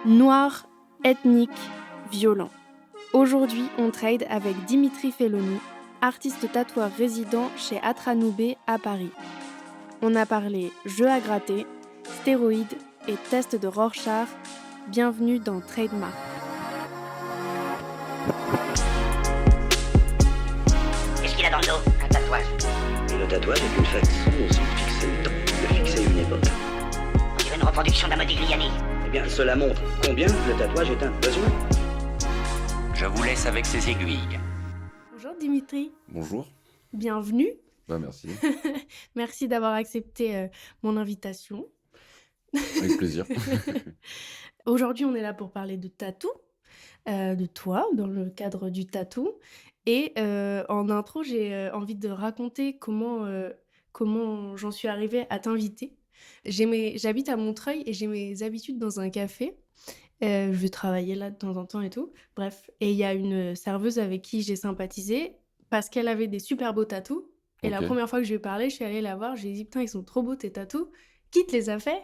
Noir, ethnique, violent. Aujourd'hui, on trade avec Dimitri Feloni, artiste tatoueur résident chez Atranoubé à Paris. On a parlé jeux à gratter, stéroïdes et tests de Rorschach. Bienvenue dans Trademark. Qu'est-ce qu'il a dans le dos? Un tatouage. Et le tatouage est une façon aussi de fixer le temps, de fixer une époque. On dirait une reproduction d'un Modigliani. Eh bien, cela montre combien le tatouage est un besoin. Je vous laisse avec ces aiguilles. Bonjour Dimitri, Bonjour. bienvenue. Merci. Merci d'avoir accepté mon invitation. Avec plaisir. Aujourd'hui, on est là pour parler de tatou, de toi, dans le cadre du tatou. Et en intro, j'ai envie de raconter comment j'en suis arrivée à t'inviter. J'habite à Montreuil et j'ai mes habitudes dans un café. Je vais travailler là de temps en temps et tout. Bref, et il y a une serveuse avec qui j'ai sympathisé parce qu'elle avait des super beaux tatous. Et la Ok. première fois que je lui ai parlé, je suis allée la voir. J'ai dit, putain, ils sont trop beaux tes tatous. Qui te les a fait?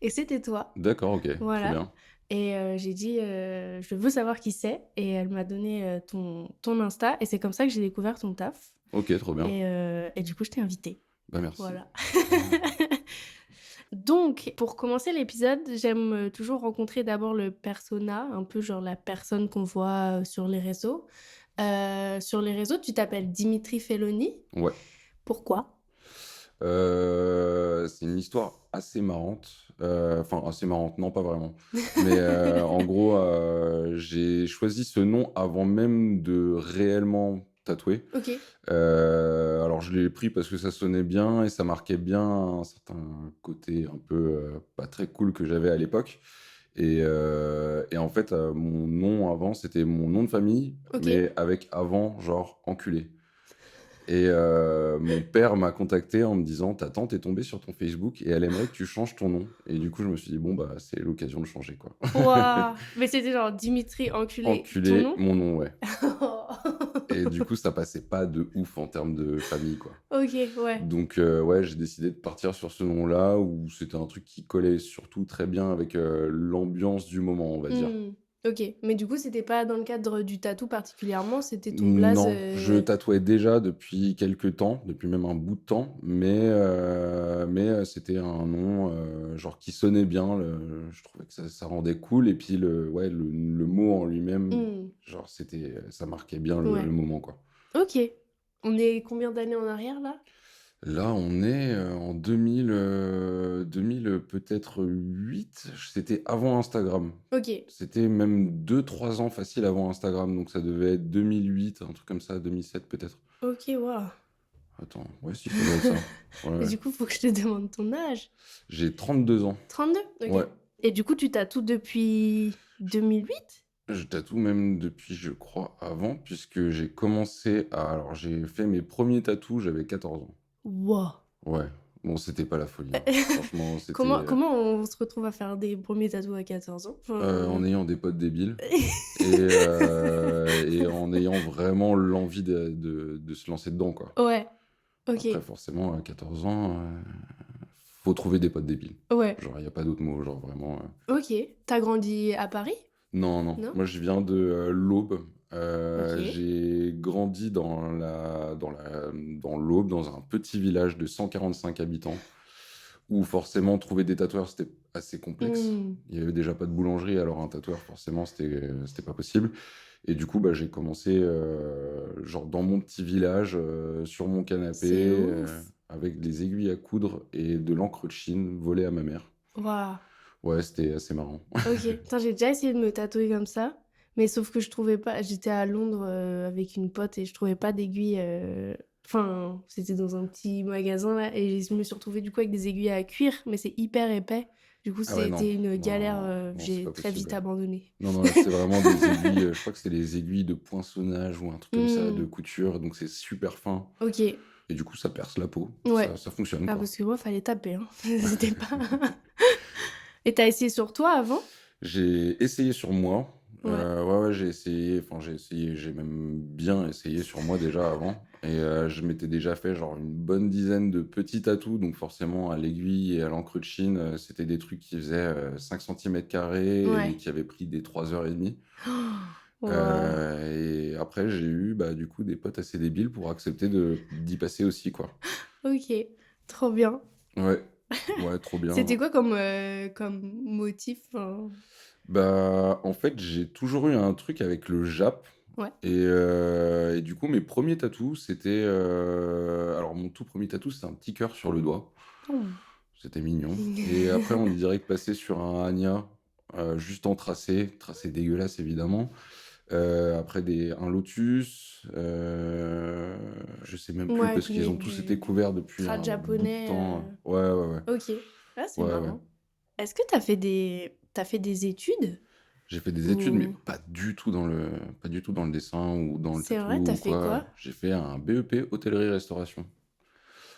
Et c'était toi. D'accord, ok. Voilà. Très bien. Et j'ai dit, je veux savoir qui c'est. Et elle m'a donné ton Insta. Et c'est comme ça que j'ai découvert ton taf. Ok, trop bien. Et du coup, je t'ai invitée. Merci. Voilà. Donc, pour commencer l'épisode, j'aime toujours rencontrer d'abord le persona, un peu genre la personne qu'on voit sur les réseaux. Sur les réseaux, tu t'appelles Dimitri Feloni. Ouais. Pourquoi? C'est une histoire assez marrante. Enfin, assez marrante, non, pas vraiment. Mais en gros, j'ai choisi ce nom avant même de réellement tatouer. Ok. Alors, je l'ai pris parce que ça sonnait bien et ça marquait bien un certain côté un peu pas très cool que j'avais à l'époque. Et en fait, mon nom avant, c'était mon nom de famille, Ok. mais avec avant, genre enculé. Et mon père m'a contacté en me disant, ta tante est tombée sur ton Facebook et elle aimerait que tu changes ton nom. Et du coup, je me suis dit, bon, bah, c'est l'occasion de changer, quoi. Waouh. Mais c'était genre Dimitri enculé. Enculé, Ton nom? mon nom, ouais. Et du coup, ça passait pas de ouf en termes de famille, quoi. Ok, ouais. Donc, ouais, j'ai décidé de partir sur ce nom-là où c'était un truc qui collait surtout très bien avec l'ambiance du moment, on va dire. Ok, mais du coup, c'était pas dans le cadre du tatou particulièrement, c'était ton blaze. Non, je tatouais déjà depuis quelques temps, depuis même un bout de temps, mais c'était un nom genre qui sonnait bien. Je trouvais que ça rendait cool et puis le mot en lui-même, genre ça marquait bien Ouais. le moment, quoi. Ok. On est combien d'années en arrière là? Là, on est en 2000, peut-être 8. C'était avant Instagram. Ok. C'était même 2-3 ans facile avant Instagram, donc ça devait être 2008, un truc comme ça, 2007 peut-être. Ok, waouh. Attends, ouais, si, ça doit être ça. Ouais, Et ouais. du coup, faut que je te demande ton âge. J'ai 32 ans. 32? Ok. Ouais. Et du coup, tu tatoues depuis 2008? Je tatoue même depuis, je crois, avant, puisque j'ai commencé à... Alors, j'ai fait mes premiers tatous, j'avais 14 ans. Wow. Ouais. Bon, c'était pas la folie, hein. Franchement, c'était... Comment on se retrouve à faire des premiers tatous à 14 ans? en ayant des potes débiles et en ayant vraiment l'envie de se lancer dedans, quoi. Ouais. Ok. Après, forcément, à 14 ans, faut trouver des potes débiles. Ouais. Genre, il n'y a pas d'autre mot, genre vraiment... Ok. T'as grandi à Paris? Non, non. Non? Moi, je viens de l'Aube. Ok. J'ai grandi dans l'Aube, dans un petit village de 145 habitants, où forcément, trouver des tatoueurs, c'était assez complexe. Il n'y avait déjà pas de boulangerie, alors un tatoueur, forcément, c'était pas possible. Et du coup, bah, j'ai commencé genre dans mon petit village, sur mon C'est canapé, ouf. avec des aiguilles à coudre et de l'encre de Chine volée à ma mère. Waouh. Ouais, c'était assez marrant. Ok. Putain, j'ai déjà essayé de me tatouer comme ça, mais sauf que je trouvais pas. J'étais à Londres avec une pote et je trouvais pas d'aiguilles. Enfin, c'était dans un petit magasin là et je me suis retrouvée du coup avec des aiguilles à cuir, mais c'est hyper épais. Du coup, Ah ouais, non. c'était une Non, galère. non, c'est J'ai pas très vite possible. abandonné. Non, non, là, c'est vraiment des aiguilles, je crois que c'est les aiguilles de poinçonnage ou un truc comme ça, de couture, donc c'est super fin. Ok. Et du coup, ça perce la peau. Ouais. Ça fonctionne, Ah, quoi. parce que moi, fallait taper, hein. C'était pas. Et t'as essayé sur toi avant? J'ai essayé sur moi. Ouais. Ouais, j'ai essayé, enfin j'ai essayé, j'ai même bien essayé sur moi déjà avant et je m'étais déjà fait genre une bonne dizaine de petits tatous, donc forcément à l'aiguille et à l'encre de Chine, c'était des trucs qui faisaient, 5 centimètres carrés mais Ouais. qui avaient pris des 3 heures et demie. Waouh! Et après j'ai eu, bah, du coup des potes assez débiles pour accepter d'y passer aussi, quoi. OK, trop bien. Ouais, ouais, trop C'était bien. quoi comme motif? Enfin Bah, en fait, j'ai toujours eu un truc avec le Jap ouais. et du coup, mes premiers tatous, c'était, alors mon tout premier tatou, c'était un petit cœur sur le doigt. Oh. C'était mignon et après, on est direct passé sur un Anya, juste en tracé dégueulasse évidemment. Après un lotus, je sais même plus Ouais, parce qu'ils les ont tous été couverts depuis trad un bout de japonais, temps. Ouais, ouais, ouais. OK. Ah, c'est Ouais, ouais. marrant. Est-ce que t'as fait des études? J'ai fait des études, mais Ou pas du tout dans le dessin ou dans le c'est tatou vrai, t'as ou fait quoi. quoi? J'ai fait un BEP hôtellerie-restauration.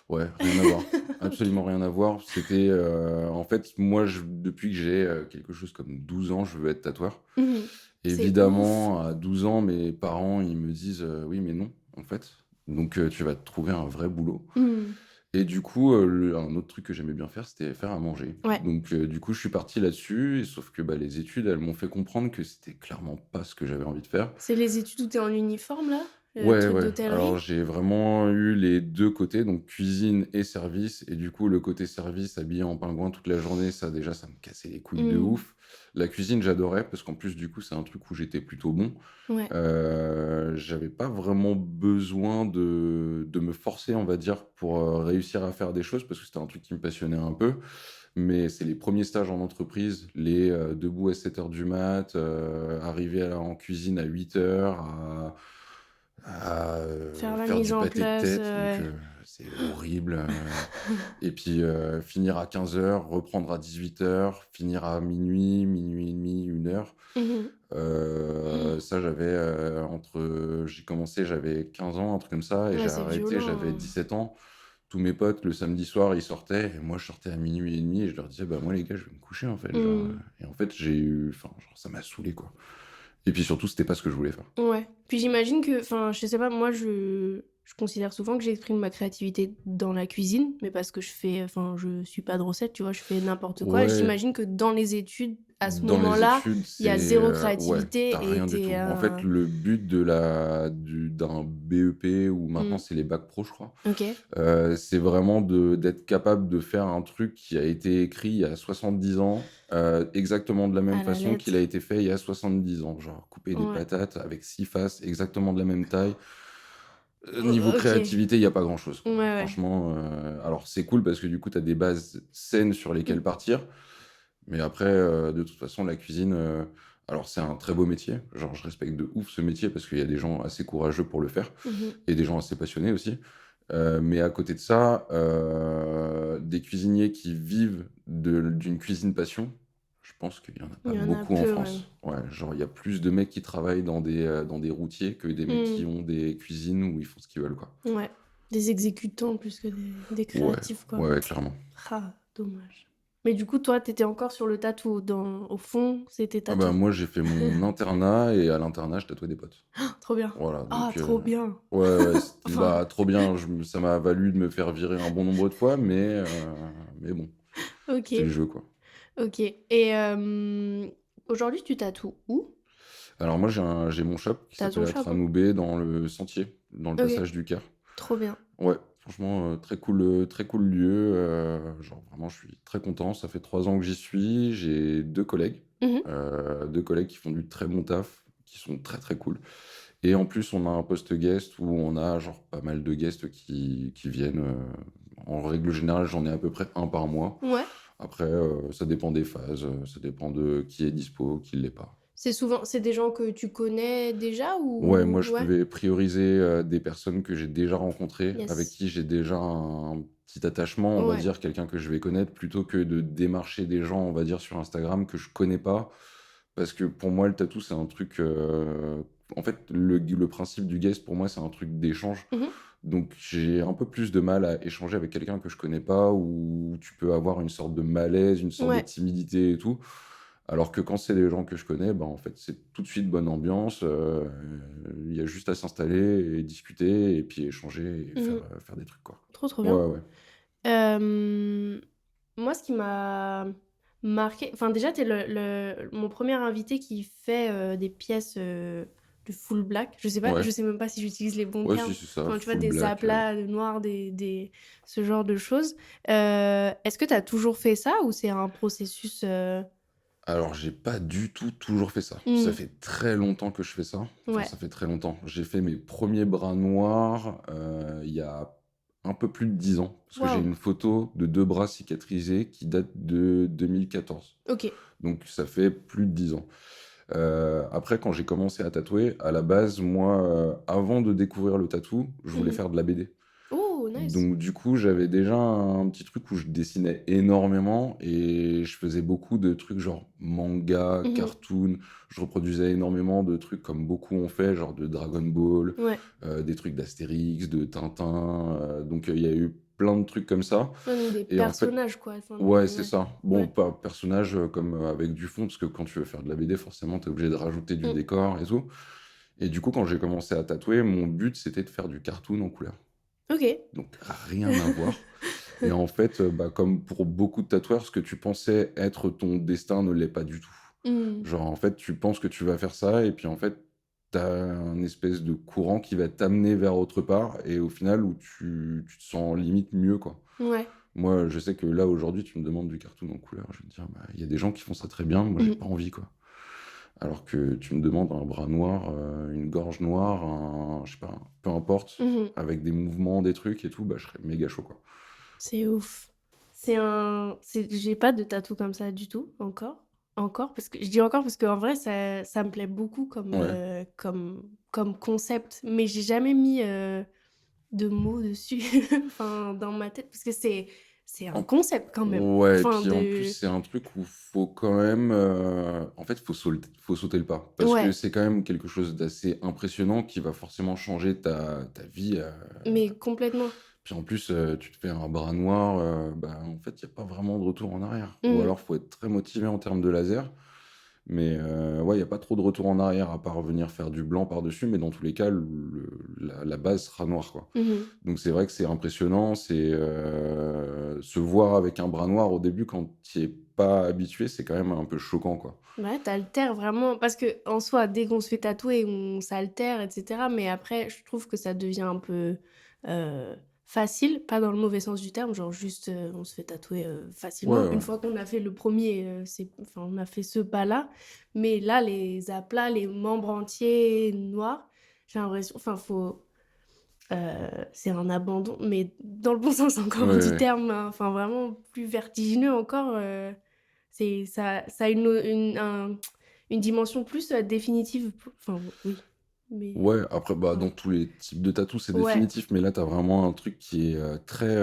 Ouais, rien à voir. OK. Absolument rien à voir. C'était, en fait, moi, depuis que j'ai, quelque chose comme 12 ans, je veux être tatoueur. Mmh. C'est ouf. Évidemment, à 12 ans, mes parents, ils me disent, «Oui, mais non, en fait. Donc, tu vas te trouver un vrai boulot». Mmh. Et du coup, un autre truc que j'aimais bien faire, c'était faire à manger. Ouais. Donc, du coup, je suis parti là-dessus et sauf que, bah, les études, elles m'ont fait comprendre que c'était clairement pas ce que j'avais envie de faire. C'est les études où t'es en uniforme là? Le Ouais, truc ouais, alors d'hôtellerie? j'ai vraiment eu les 2 côtés, donc cuisine et service et du coup, le côté service, habillé en pingouin toute la journée, ça déjà, ça me cassait les couilles de Mmh. ouf. La cuisine, j'adorais parce qu'en plus, du coup, c'est un truc où j'étais plutôt bon. Ouais. J'avais pas vraiment besoin de me forcer, on va dire, pour, réussir à faire des choses parce que c'était un truc qui me passionnait un peu. Mais c'est les premiers stages en entreprise, debout à 7 heures du mat, arriver en cuisine à 8 heures, à, Faire la faire mise du en pâté de place, tête, donc ouais. c'est horrible, et puis, finir à 15 heures, reprendre à 18 heures, finir à minuit et demi, 1 heure. Mmh. Ça, j'ai commencé, j'avais 15 ans, un truc comme ça et Ouais, j'ai c'est arrêté, j'avais violent. 17 ans. Tous mes potes, le samedi soir, ils sortaient et moi, je sortais à minuit et demi et je leur disais: «Bah, moi, les gars, je vais me coucher, en fait», genre, Mmh. et en fait, enfin, genre, ça m'a saoulé, quoi, et puis surtout, c'était pas ce que je voulais faire. Ouais. Puis j'imagine que enfin, je sais pas, moi je considère souvent que j'exprime ma créativité dans la cuisine, mais parce que enfin, je suis pas de recette, tu vois? Je fais n'importe quoi. Ouais. J'imagine que dans les études, à ce Dans les moment-là, études, il y a c'est, zéro ouais, tu créativité et rien du tu tout. En fait, un le but d'un BEP ou maintenant mmh, c'est les bacs pro, je crois, OK, c'est vraiment d'être capable de faire un truc qui a été écrit il y a 70 ans, exactement de la même à la façon qu'il a lettre. été fait il y a 70 ans. Genre couper des Ouais. patates avec 6 faces, exactement de la même taille. Niveau OK. créativité, il y a pas grand-chose, Ouais, quoi. ouais. Franchement, alors c'est cool parce que du coup, tu as des bases saines sur Mmh. lesquelles partir. Mais après, de toute façon, la cuisine, alors c'est un très beau métier. Genre, je respecte de ouf ce métier parce qu'il y a des gens assez courageux pour le faire Mmh mh. et des gens assez passionnés aussi. Mais à côté de ça, des cuisiniers qui vivent d'une cuisine passion, je pense qu'il y en a Il pas y en a beaucoup en peu, ouais. France. Ouais, genre, il y a plus de mecs qui travaillent dans des routiers que des mecs Mmh. qui ont des cuisines où ils font ce qu'ils veulent, quoi. Ouais. Des exécutants plus que des Ouais, créatifs, quoi. ouais, ouais, clairement. Ah, dommage. Mais du coup, toi, t'étais encore sur le tatou, au fond, c'était Ah bah, tatou? moi, j'ai fait mon internat et à l'internat, je tatouais des potes. Trop bien. Voilà, Ah, donc trop bien. ouais, ouais, c'était, Enfin, bah, trop bien. Ça m'a valu de me faire virer un bon nombre de fois, mais bon, c'était le OK, jeu, quoi. OK et aujourd'hui, tu tatoues où? Alors moi, j'ai mon shop qui Tu as ton s'appelle shop, hein? Atranoubé dans le Sentier, dans le OK, passage du Caire. trop bien. Ouais, franchement, très cool lieu, genre vraiment, je suis très content. Ça fait 3 ans que j'y suis. J'ai 2 collègues, Mmh mh. 2 collègues qui font du très bon taf, qui sont très, très cool. Et en plus, on a un poste guest où on a genre pas mal de guests qui viennent. En règle générale, j'en ai à peu près un par mois. Ouais. Après, ça dépend des phases, ça dépend de qui est dispo, qui l'est pas. C'est des gens que tu connais déjà Ouais, moi, ou je ouais? vais prioriser des personnes que j'ai déjà rencontrées, avec Yes. qui j'ai déjà un petit attachement, on va Ouais. dire, quelqu'un que je vais connaître, plutôt que de démarcher des gens, on va dire, sur Instagram que je connais pas. Parce que pour moi, le tatou, c'est un truc. En fait, le principe du guest, pour moi, c'est un truc d'échange. Mmh mh. Donc, j'ai un peu plus de mal à échanger avec quelqu'un que je connais pas, où tu peux avoir une sorte de malaise, une sorte de Ouais. timidité et tout. Alors que quand c'est des gens que je connais, bah, en fait, c'est tout de suite bonne ambiance, il y a juste à s'installer et discuter et puis échanger et Mmh. faire des trucs, quoi. Trop, trop Ouais, bien. ouais. Hem, Moi, ce qui m'a marqué, enfin, déjà, tu es mon premier invité qui fait, des pièces, de full black. Ouais. Je sais même pas si j'utilise les bons Ouais, si, termes. c'est ça, Enfin, tu vois, full des black, aplats de noir, des ce genre de choses. Est-ce que tu as toujours fait ça ou c'est un processus, Alors, j'ai pas du tout toujours fait ça. Ça Mmh. fait très longtemps que je fais ça. Enfin, Ouais. ça fait très longtemps. J'ai fait mes premiers bras noirs, il y a un peu plus de 10 ans, parce que j'ai Waouh! une photo de 2 bras cicatrisés qui date de 2014. OK. Donc ça fait plus de 10 ans. Après, quand j'ai commencé à tatouer, à la base, moi, avant de découvrir le tatou, je voulais Mmh. faire de la BD. Oh, nice! Donc du coup, j'avais déjà un petit truc où je dessinais énormément et je faisais beaucoup de trucs genre manga, Mmh. cartoon. Je reproduisais énormément de trucs comme beaucoup ont fait, genre de Dragon Ball, Ouais. des trucs d'Astérix, de Tintin. Donc il y a eu plein de trucs comme ça. Ouais, donc des Et en fait, personnages, quoi. Enfin, ouais, des c'est ouais. ça. Bon, Ouais. pas personnage comme avec du fond, parce que quand tu veux faire de la BD, forcément, t'es obligé de rajouter du Mmh. décor et tout. Et du coup, quand j'ai commencé à tatouer, mon but, c'était de faire du cartoon en couleur. OK. Donc rien à voir. Et en fait, bah, comme pour beaucoup de tatoueurs, ce que tu pensais être ton destin ne l'est pas du tout. Mmh. Genre, en fait, tu penses que tu vas faire ça et puis en fait, tu as un espèce de courant qui va t'amener vers autre part et au final où tu te sens limite mieux, quoi. Ouais. Moi, je sais que là, aujourd'hui, tu me demandes du cartoon en couleur, je vais te dire: «Bah, il y a des gens qui font ça très bien, moi j'ai Mmh. pas envie, quoi». Alors que tu me demandes un bras noir, une gorge noire, un je sais pas, peu importe, Mmh. avec des mouvements, des trucs et tout, bah, je serais méga chaud, quoi. C'est ouf. J'ai pas de tatou comme ça du tout, encore, parce que je dis encore parce qu'en vrai ça me plaît beaucoup Ouais. comme concept, mais j'ai jamais mis, de mots dessus, enfin dans ma tête, parce que c'est un En concept quand même. Ouais, et Enfin puis en plus, de c'est un truc où faut quand même, en fait, faut sauter le pas. Parce que Ouais, c'est quand même quelque chose d'assez impressionnant qui va forcément changer ta vie, mais complètement. puis en plus, tu te fais un bras noir, bah, en fait, il y a pas vraiment de retour en arrière. Ou Mmh. alors faut être très motivé en termes de laser, mais ouais, il y a pas trop de retour en arrière à part venir faire du blanc par-dessus, mais dans tous les cas, la base sera noire, quoi. Mmh. Donc c'est vrai que c'est impressionnant, se voir avec un bras noir au début quand tu y es pas habitué, c'est quand même un peu choquant, quoi. Ouais, tu vraiment, parce qu'en soi, dès qu'on se fait tatouer, on s'altère et cetera, mais après, je trouve que ça devient un peu, facile, pas dans le mauvais sens du terme, genre juste, on se fait tatouer, Ouais, facilement. Une ouais. fois qu'on a fait le premier, on a fait ce pas-là, mais là, les aplats, les membres entiers noirs, j'ai l'impression, enfin, c'est un abandon, mais dans le bon sens Ouais, encore du ouais. terme, hein, enfin, vraiment plus vertigineux encore, ça a une dimension plus, définitive, p enfin, oui, mais Ouais, après, bah, ouais. dans tous les types de tatous, c'est Ouais, définitif, mais là, tu as vraiment un truc qui est, très,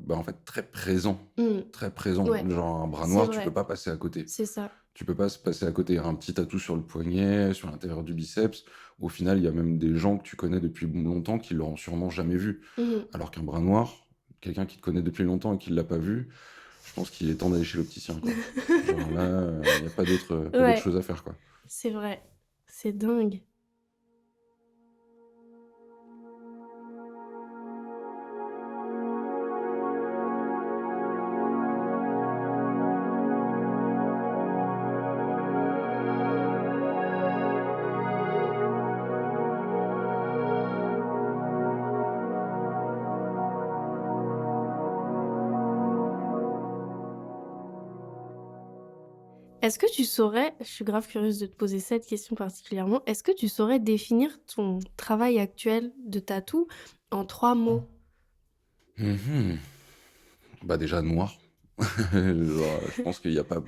bah, en fait, très présent. mmh, Très présent. ouais, Genre un bras c'est noir, tu peux vrai, pas passer à côté. c'est ça. Tu peux pas se passer à côté. Un petit tatou sur le poignet, sur l'intérieur du biceps. Au final, il y a même des gens que tu connais depuis longtemps qui l'auront sûrement jamais vu. Mmh mh. Alors qu'un bras noir, quelqu'un qui te connaît depuis longtemps et qui l'a pas vu, je pense qu'il est temps d'aller chez l'opticien, quoi. Genre là, il y a pas d'autre Ouais, chose à faire, quoi. c'est vrai, c'est dingue. Est-ce que tu saurais Je suis grave curieuse de te poser cette question particulièrement. Est-ce que tu saurais définir ton travail actuel de tatou en 3 mots? Mmh. Bah, déjà noir. Genre, je pense qu'il y a pas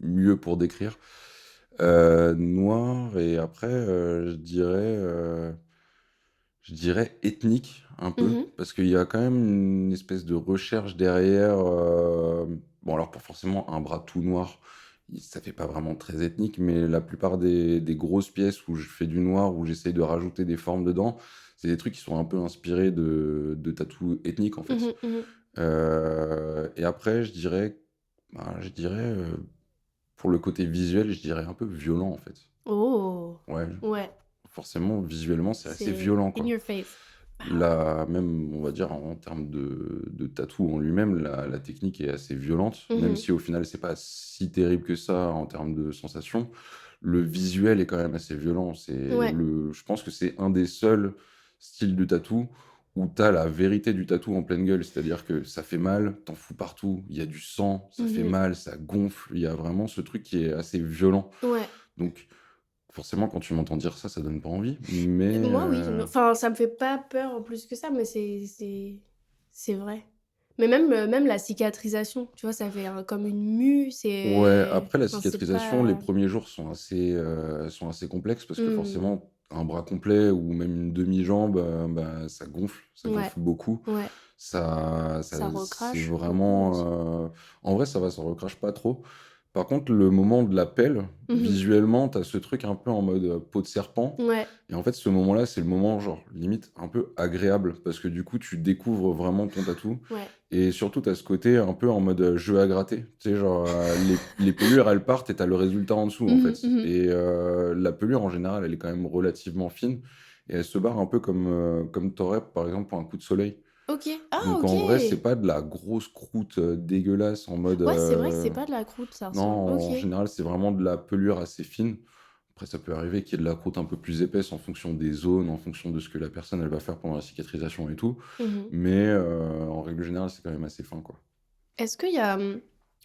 mieux pour décrire. Noir et après, je dirais ethnique un Mmh peu, mh. parce qu'il y a quand même une espèce de recherche derrière, bon alors pas forcément un bras tout noir, ça fait pas vraiment très ethnique, mais la plupart des grosses pièces où je fais du noir, où j'essaye de rajouter des formes dedans, c'est des trucs qui sont un peu inspirés de tatous ethniques en Mmh fait. mh, mmh mh. Et après je dirais, Pour le côté visuel, je dirais un peu violent, en fait. Oh! Ouais, Ouais, forcément, visuellement, c'est assez c'est violent, in quoi. your face. Là, même, on va dire, en termes de tatou en lui-même, la technique est assez violente, même Mmh. si au final, c'est pas si terrible que ça en termes de sensations. Le visuel est quand même assez violent. Ouais. Je pense que c'est un des seuls styles de tatou où tu as la vérité du tatou en pleine gueule. C'est-à-dire que ça fait mal, t'en fous partout, il y a du sang, ça fait Mmh. mal, ça gonfle. Il y a vraiment ce truc qui est assez violent. Ouais. Donc, forcément, quand tu m'entends dire ça donne pas envie. Mais Moi, oui, mais enfin, ça me fait pas peur en plus que ça, mais c'est vrai. Mais même la cicatrisation, tu vois, ça fait un comme une mue, ouais, c'est après la enfin, c'est cicatrisation, les pas premiers jours sont assez complexes parce que mmh. forcément, un bras complet ou même une demi-jambe, bah, ça Ouais, gonfle beaucoup. ouais, ça C'est recrache beaucoup aussi. vraiment, en vrai, ça va, ça recrache pas trop. Par contre, le moment de la pelle, Mmh. visuellement, tu as ce truc un peu en mode, peau de serpent Ouais, et en fait, ce moment-là, c'est le moment genre limite un peu agréable parce que du coup, tu découvres vraiment ton tatou ouais. et surtout, tu as ce côté un peu en mode, jeu à gratter. Tu sais, genre, les pelures, elles partent et tu as le résultat en dessous, en Mmh fait mh. et la pelure, en général, elle est quand même relativement fine et elle se barre un peu comme tu aurais, par exemple, pour un coup de soleil. OK. Ah Donc OK! en vrai, c'est pas de la grosse croûte, dégueulasse en mode, Ouais, c'est vrai que c'est pas de la croûte, ça non, ressemble OK. en général, c'est vraiment de la pelure assez fine. Après, ça peut arriver qu'il y ait de la croûte un peu plus épaisse en fonction des zones, en fonction de ce que la personne, elle va faire pendant la cicatrisation et tout. Mmh. Mais, en règle générale, c'est quand même assez fin, quoi. Est-ce qu'il y a,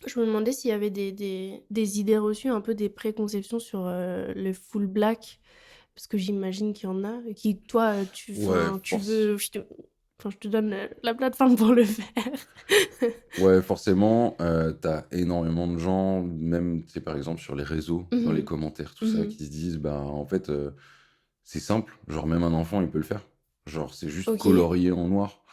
je me demandais s'il y avait des idées reçues, un peu des préconceptions sur, le full black? Parce que j'imagine qu'il y en a et qui toi, Ouais, tu veux je te donne, la plateforme pour le faire. ouais, forcément, tu énormément de gens, même, tu sais, par exemple, sur les réseaux, dans les Mmh. commentaires, tout ça, Mmh. qui se disent: «Bah, en fait, c'est simple, genre même un enfant, il peut le faire». Genre, c'est juste OK. colorié en noir.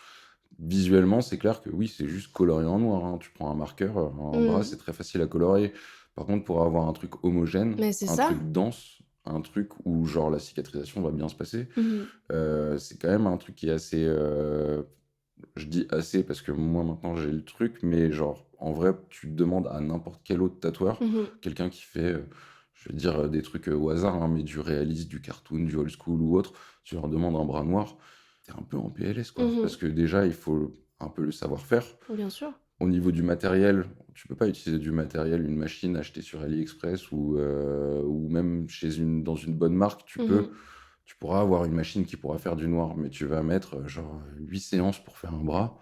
Visuellement, c'est clair que oui, c'est juste colorié en noir, hein. Tu prends un marqueur, un bras, Mmh. c'est très facile à colorier. Par contre, pour avoir un truc homogène, Mais c'est un ça. truc dense, un truc où genre la cicatrisation va bien se passer, Mmh. c'est quand même un truc qui est assez, je dis assez parce que moi maintenant j'ai le truc, mais genre en vrai, tu demandes à n'importe quel autre tatoueur, Mmh. quelqu'un qui fait, je vais dire, des trucs, au hasard, hein, mais du réaliste, du cartoon, du old school ou autre, tu leur demandes un bras noir, tu un peu en PLS, quoi. Mmh. Parce que déjà, il faut un peu le savoir-faire. Bien sûr. Au niveau du matériel, tu peux pas utiliser du matériel, une machine achetée sur AliExpress ou même dans une bonne marque, Mmh. tu pourras avoir une machine qui pourra faire du noir, mais tu vas mettre, genre, 8 séances pour faire un bras.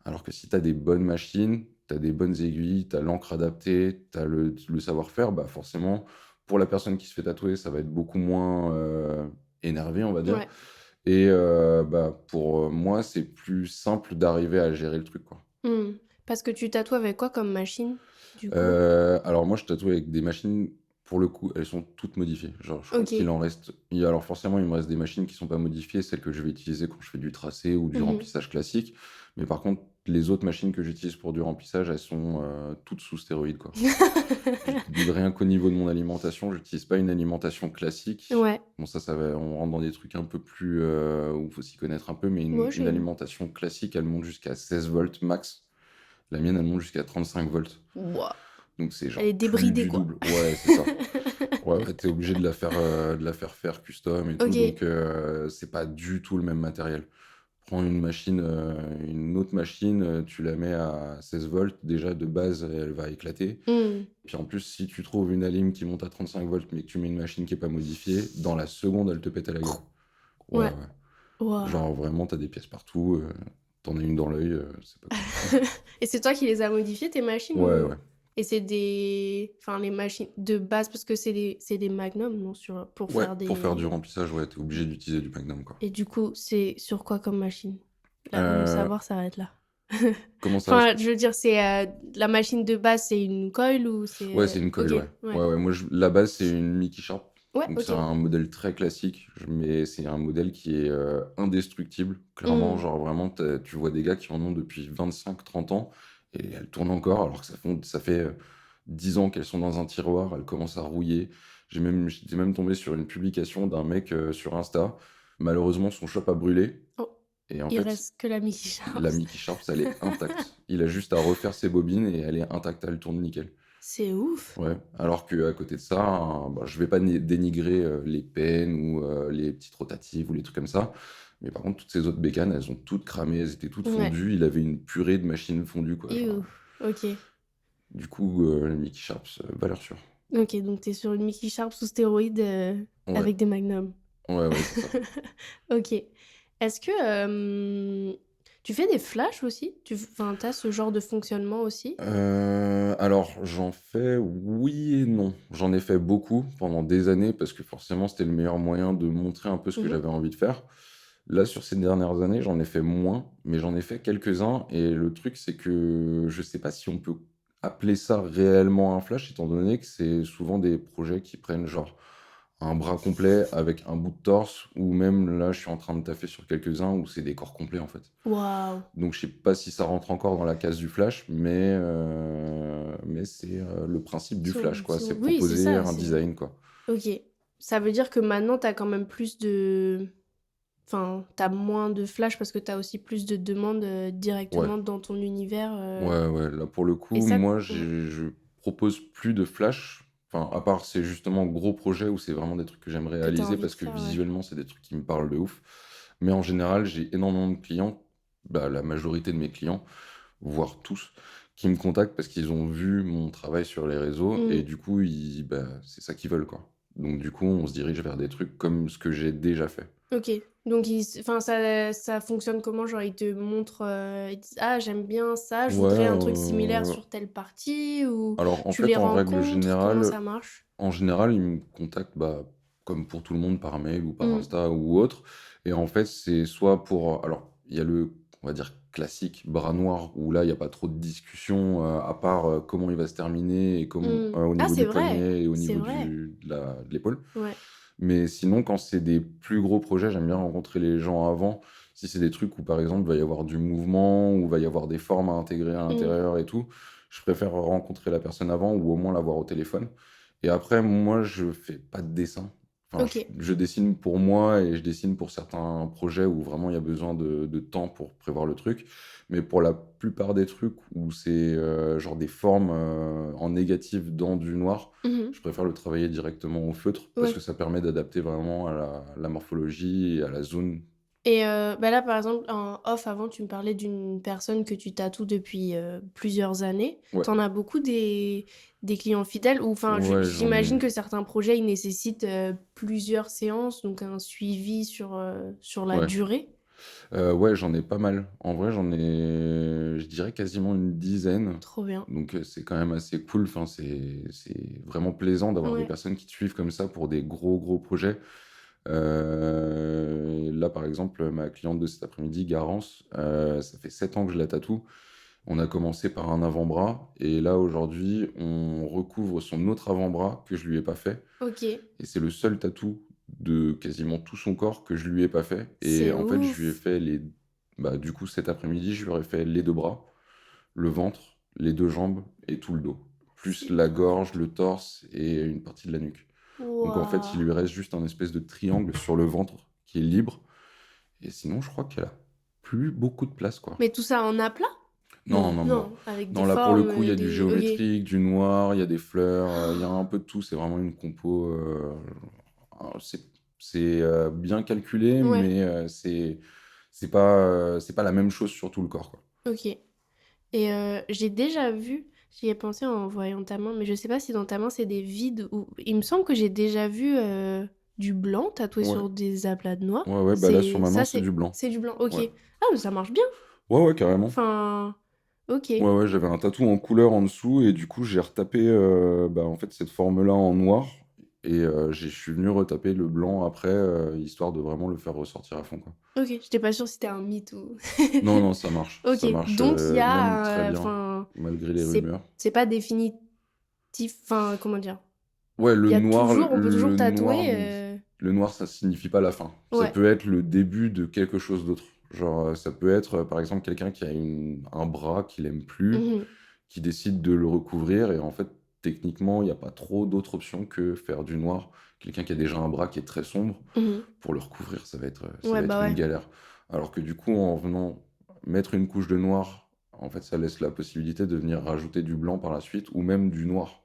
Alors que si tu as des bonnes machines, tu as des bonnes aiguilles, tu as l'encre adaptée, tu as le savoir-faire, bah, forcément, pour la personne qui se fait tatouer, ça va être beaucoup moins, énervé, on va dire Ouais. et bah, pour, moi, c'est plus simple d'arriver à gérer le truc, quoi. Mmh. Parce que tu tatoues avec quoi comme machine, du coup? Alors moi, je tatoue avec des machines, pour le coup, elles sont toutes modifiées. Genre, je crois qu'il OK. en reste alors forcément, il me reste des machines qui sont pas modifiées, celles que je vais utiliser quand je fais du tracé ou du Mmh. remplissage classique. Mais par contre, les autres machines que j'utilise pour du remplissage, elles sont, toutes sous stéroïdes, quoi. Rien qu'au niveau de mon alimentation, j'utilise pas une alimentation classique. Ouais. Bon ça va on rentre dans des trucs un peu plus, où il faut s'y connaître un peu, mais Moi, une j'ai alimentation classique, elle monte jusqu'à 16 volts max. La mienne, elle monte jusqu'à 35 volts. Wouah! Donc c'est Elle genre est plus débridée, du quoi. double. Ouais, c'est ça. Ouais, ouais, tu obligé de la faire custom et tout, OK. donc c'est pas du tout le même matériel. Prends une machine, une autre machine, tu la mets à 16 volts, déjà de base, elle va éclater. Mmh. Puis en plus, si tu trouves une alim qui monte à 35 volts, mais que tu mets une machine qui est pas modifiée, dans la seconde, elle te pète à la gueule. Ouais, Ouais. ouais. Waouh! Genre vraiment, tu as des pièces partout, tu as une dans l'œil, c'est pas cool. Et c'est toi qui les as modifiées, tes machines Ouais, ou ouais. et c'est des enfin, les machines de base parce que c'est des Magnum, non? Pour Ouais, faire pour faire des du remplissage, ouais, tu obligé d'utiliser du Magnum, quoi. et du coup, c'est sur quoi comme machine? Là, mon Heu, savoir s'arrête là. Comment ça? Enfin, je veux dire, la machine de base, c'est une coil ou Ouais, c'est, c'est une coil, OK, ouais. ouais. Ouais, ouais, moi, la base, c'est une Mickey Sharp. Ouais, Donc, c'est OK. un modèle très classique, mais c'est un modèle qui est indestructible. Clairement, Mmh. genre vraiment, tu vois des gars qui en ont depuis 25-30 ans et elles tournent encore, alors que ça fait 10 ans qu'elles sont dans un tiroir, elles commencent à rouiller. J'étais même tombé sur une publication d'un mec sur Insta. Malheureusement, son shop a brûlé Oh, et en il fait, reste que la Mickey la Sharps. Mickey Sharp, elle est intacte. Il a juste à refaire ses bobines et elle est intacte, elle tourne nickel. C'est ouf. Ouais, alors qu'à côté de ça, bah, je vais pas dénigrer les pennes ou les petites rotatives ou les trucs comme ça. Mais par contre, toutes ces autres bécanes, elles ont toutes cramé, elles étaient toutes Ouais. fondues. Il avait une purée de machines fondues, quoi. Genre, Ew. Ok. du coup, le Mickey Sharps, valeur sûre. Ok, donc t'es sur une Mickey Sharp sous stéroïdes Ouais, avec des magnums. ouais, c'est ça. Ok. Est-ce que tu fais des flashs aussi? Enfin, t'as ce genre de fonctionnement aussi? Alors, j'en fais oui et non. J'en ai fait beaucoup pendant des années parce que forcément, c'était le meilleur moyen de montrer un peu ce que Mhm. j'avais envie de faire. Là, sur ces dernières années, j'en ai fait moins, mais j'en ai fait quelques-uns. Et le truc, c'est que je sais pas si on peut appeler ça réellement un flash, étant donné que c'est souvent des projets qui prennent genre un bras complet avec un bout de torse, ou même là, je suis en train de taffer sur quelques-uns où c'est des corps complets en fait. Waouh. Donc je sais pas si ça rentre encore dans la case du flash, mais c'est le principe du flash, quoi. C'est Oui, c'est proposer ça. un design, quoi. Ok. Ça veut dire que maintenant, t'as quand même plus de... Enfin, t'as moins de flash parce que t'as aussi plus de demandes Ouais, directement dans ton univers. ouais. Là pour le Et coup, ça... moi Ouais. je propose plus de flash. Enfin, à part ces justement gros projets où c'est vraiment des trucs que j'aime Que t'as réaliser envie parce de que faire, ouais. visuellement c'est des trucs qui me parlent de ouf. Mais en général, j'ai énormément de clients, bah, la majorité de mes clients, voire tous, qui me contactent parce qu'ils ont vu mon travail sur les réseaux et Mm. du coup, bah, c'est ça qu'ils veulent, quoi. Donc du coup, on se dirige vers des trucs comme ce que j'ai déjà fait. Ok. Donc, enfin, ça fonctionne comment? Genre, ils te montrent, ils disent, ah, j'aime bien ça, je Ouais, voudrais un truc similaire sur telle partie, ou alors en tu les fait, rencontres, comment ça marche? en général, ils me contactent, bah, comme pour tout le monde, par mail ou par Mm. Insta ou autre. Et en fait, c'est soit pour... Alors, il y a le, on va dire, classique bras noir, où là, il n'y a pas trop de discussion, à part comment il va se terminer et comment, Mm. au Ah, niveau c'est du vrai, poignet et au c'est niveau vrai. de l'épaule. Ouais. Mais sinon, quand c'est des plus gros projets, j'aime bien rencontrer les gens avant. Si c'est des trucs où, par exemple, il va y avoir du mouvement, ou il va y avoir des formes à intégrer à Mm. l'intérieur et tout, je préfère rencontrer la personne avant ou au moins l'avoir au téléphone. Et après, moi, je fais pas de dessin. Enfin, Ok. je dessine pour moi et je dessine pour certains projets où vraiment il y a besoin de temps pour prévoir le truc. Mais pour la plupart des trucs où c'est genre des formes en négatif dans du noir, Mhm. je préfère le travailler directement au feutre parce Ouais. que ça permet d'adapter vraiment à la morphologie et à la zone. Et bah là, par exemple, en off, avant, tu me parlais d'une personne que tu tatoues depuis plusieurs années. Ouais, T'en as beaucoup des clients fidèles, ou enfin, ouais, j'en j'imagine ai. que certains projets, ils nécessitent plusieurs séances, donc un suivi sur la Ouais. durée. Ouais, j'en ai pas mal. En vrai, j'en ai, je dirais quasiment une dizaine. Trop bien. Donc, c'est quand même assez cool. Enfin, c'est vraiment plaisant d'avoir des Ouais. personnes qui te suivent comme ça pour des gros projets. Là, par exemple, ma cliente de cet après-midi, Garance, ça fait 7 ans que je la tatoue. On a commencé par un avant-bras et là, aujourd'hui, on recouvre son autre avant-bras que je lui ai pas fait. Ok. Et c'est le seul tatou de quasiment tout son corps que je lui ai pas fait. Et C'est en fait, je lui ai ouf. fait les... Bah, du coup, cet après-midi, je lui aurais fait les deux bras, le ventre, les deux jambes et tout le dos. Plus C'est la trop gorge, le torse et une partie de la nuque. bien. Donc en fait, il Waouh. lui reste juste un espèce de triangle sur le ventre qui est libre. Et sinon, je crois qu'elle a plus beaucoup de place, quoi. Mais tout ça en aplat? Non, Non, non, non. non, avec des Non, là, pour le formes, coup, il y a du des... Ok. géométrique, du noir, il y a des fleurs, il y a un peu de tout. C'est vraiment une compo. Alors, c'est bien calculé, Ouais, mais c'est pas la même chose sur tout le corps, quoi. ok. Et j'ai déjà vu, j'y ai pensé en voyant ta main, mais je sais pas si dans ta main c'est des vides ou... Il me semble que j'ai déjà vu du blanc tatoué Ouais, sur des aplats de noir. ouais, bah là, sur ma main, Ça, c'est du blanc. c'est du blanc, ok. Ouais, Ah, mais ça marche bien. ouais, carrément. Enfin, ok. Ouais, j'avais un tatou en couleur en dessous et du coup, j'ai retapé bah, en fait, cette forme-là en noir et je suis venu retaper le blanc après, histoire de vraiment le faire ressortir à fond, quoi. Ok, j'étais pas sûre si c'était un mythe ou... Non, non, Ok, ça marche donc il y même très a... bien, Enfin, malgré les c'est rumeurs. c'est pas définitif... Enfin, comment dire? Ouais, Il y a toujours... On peut toujours le noir, tatouer... le noir, ça signifie pas la fin. Ça Ouais. peut être le début de quelque chose d'autre. Genre, ça peut être, par exemple, quelqu'un qui a un bras qu'il aime plus, Mhm, qui décide de le recouvrir, et en fait, techniquement, il n'y a pas trop d'autres options que faire du noir. Quelqu'un qui a déjà un bras qui est très sombre, mhm. pour le recouvrir, ça Ouais, va être bah une ouais. galère. Alors que du coup, en venant mettre une couche de noir en fait, ça laisse la possibilité de venir rajouter du blanc par la suite ou même du noir.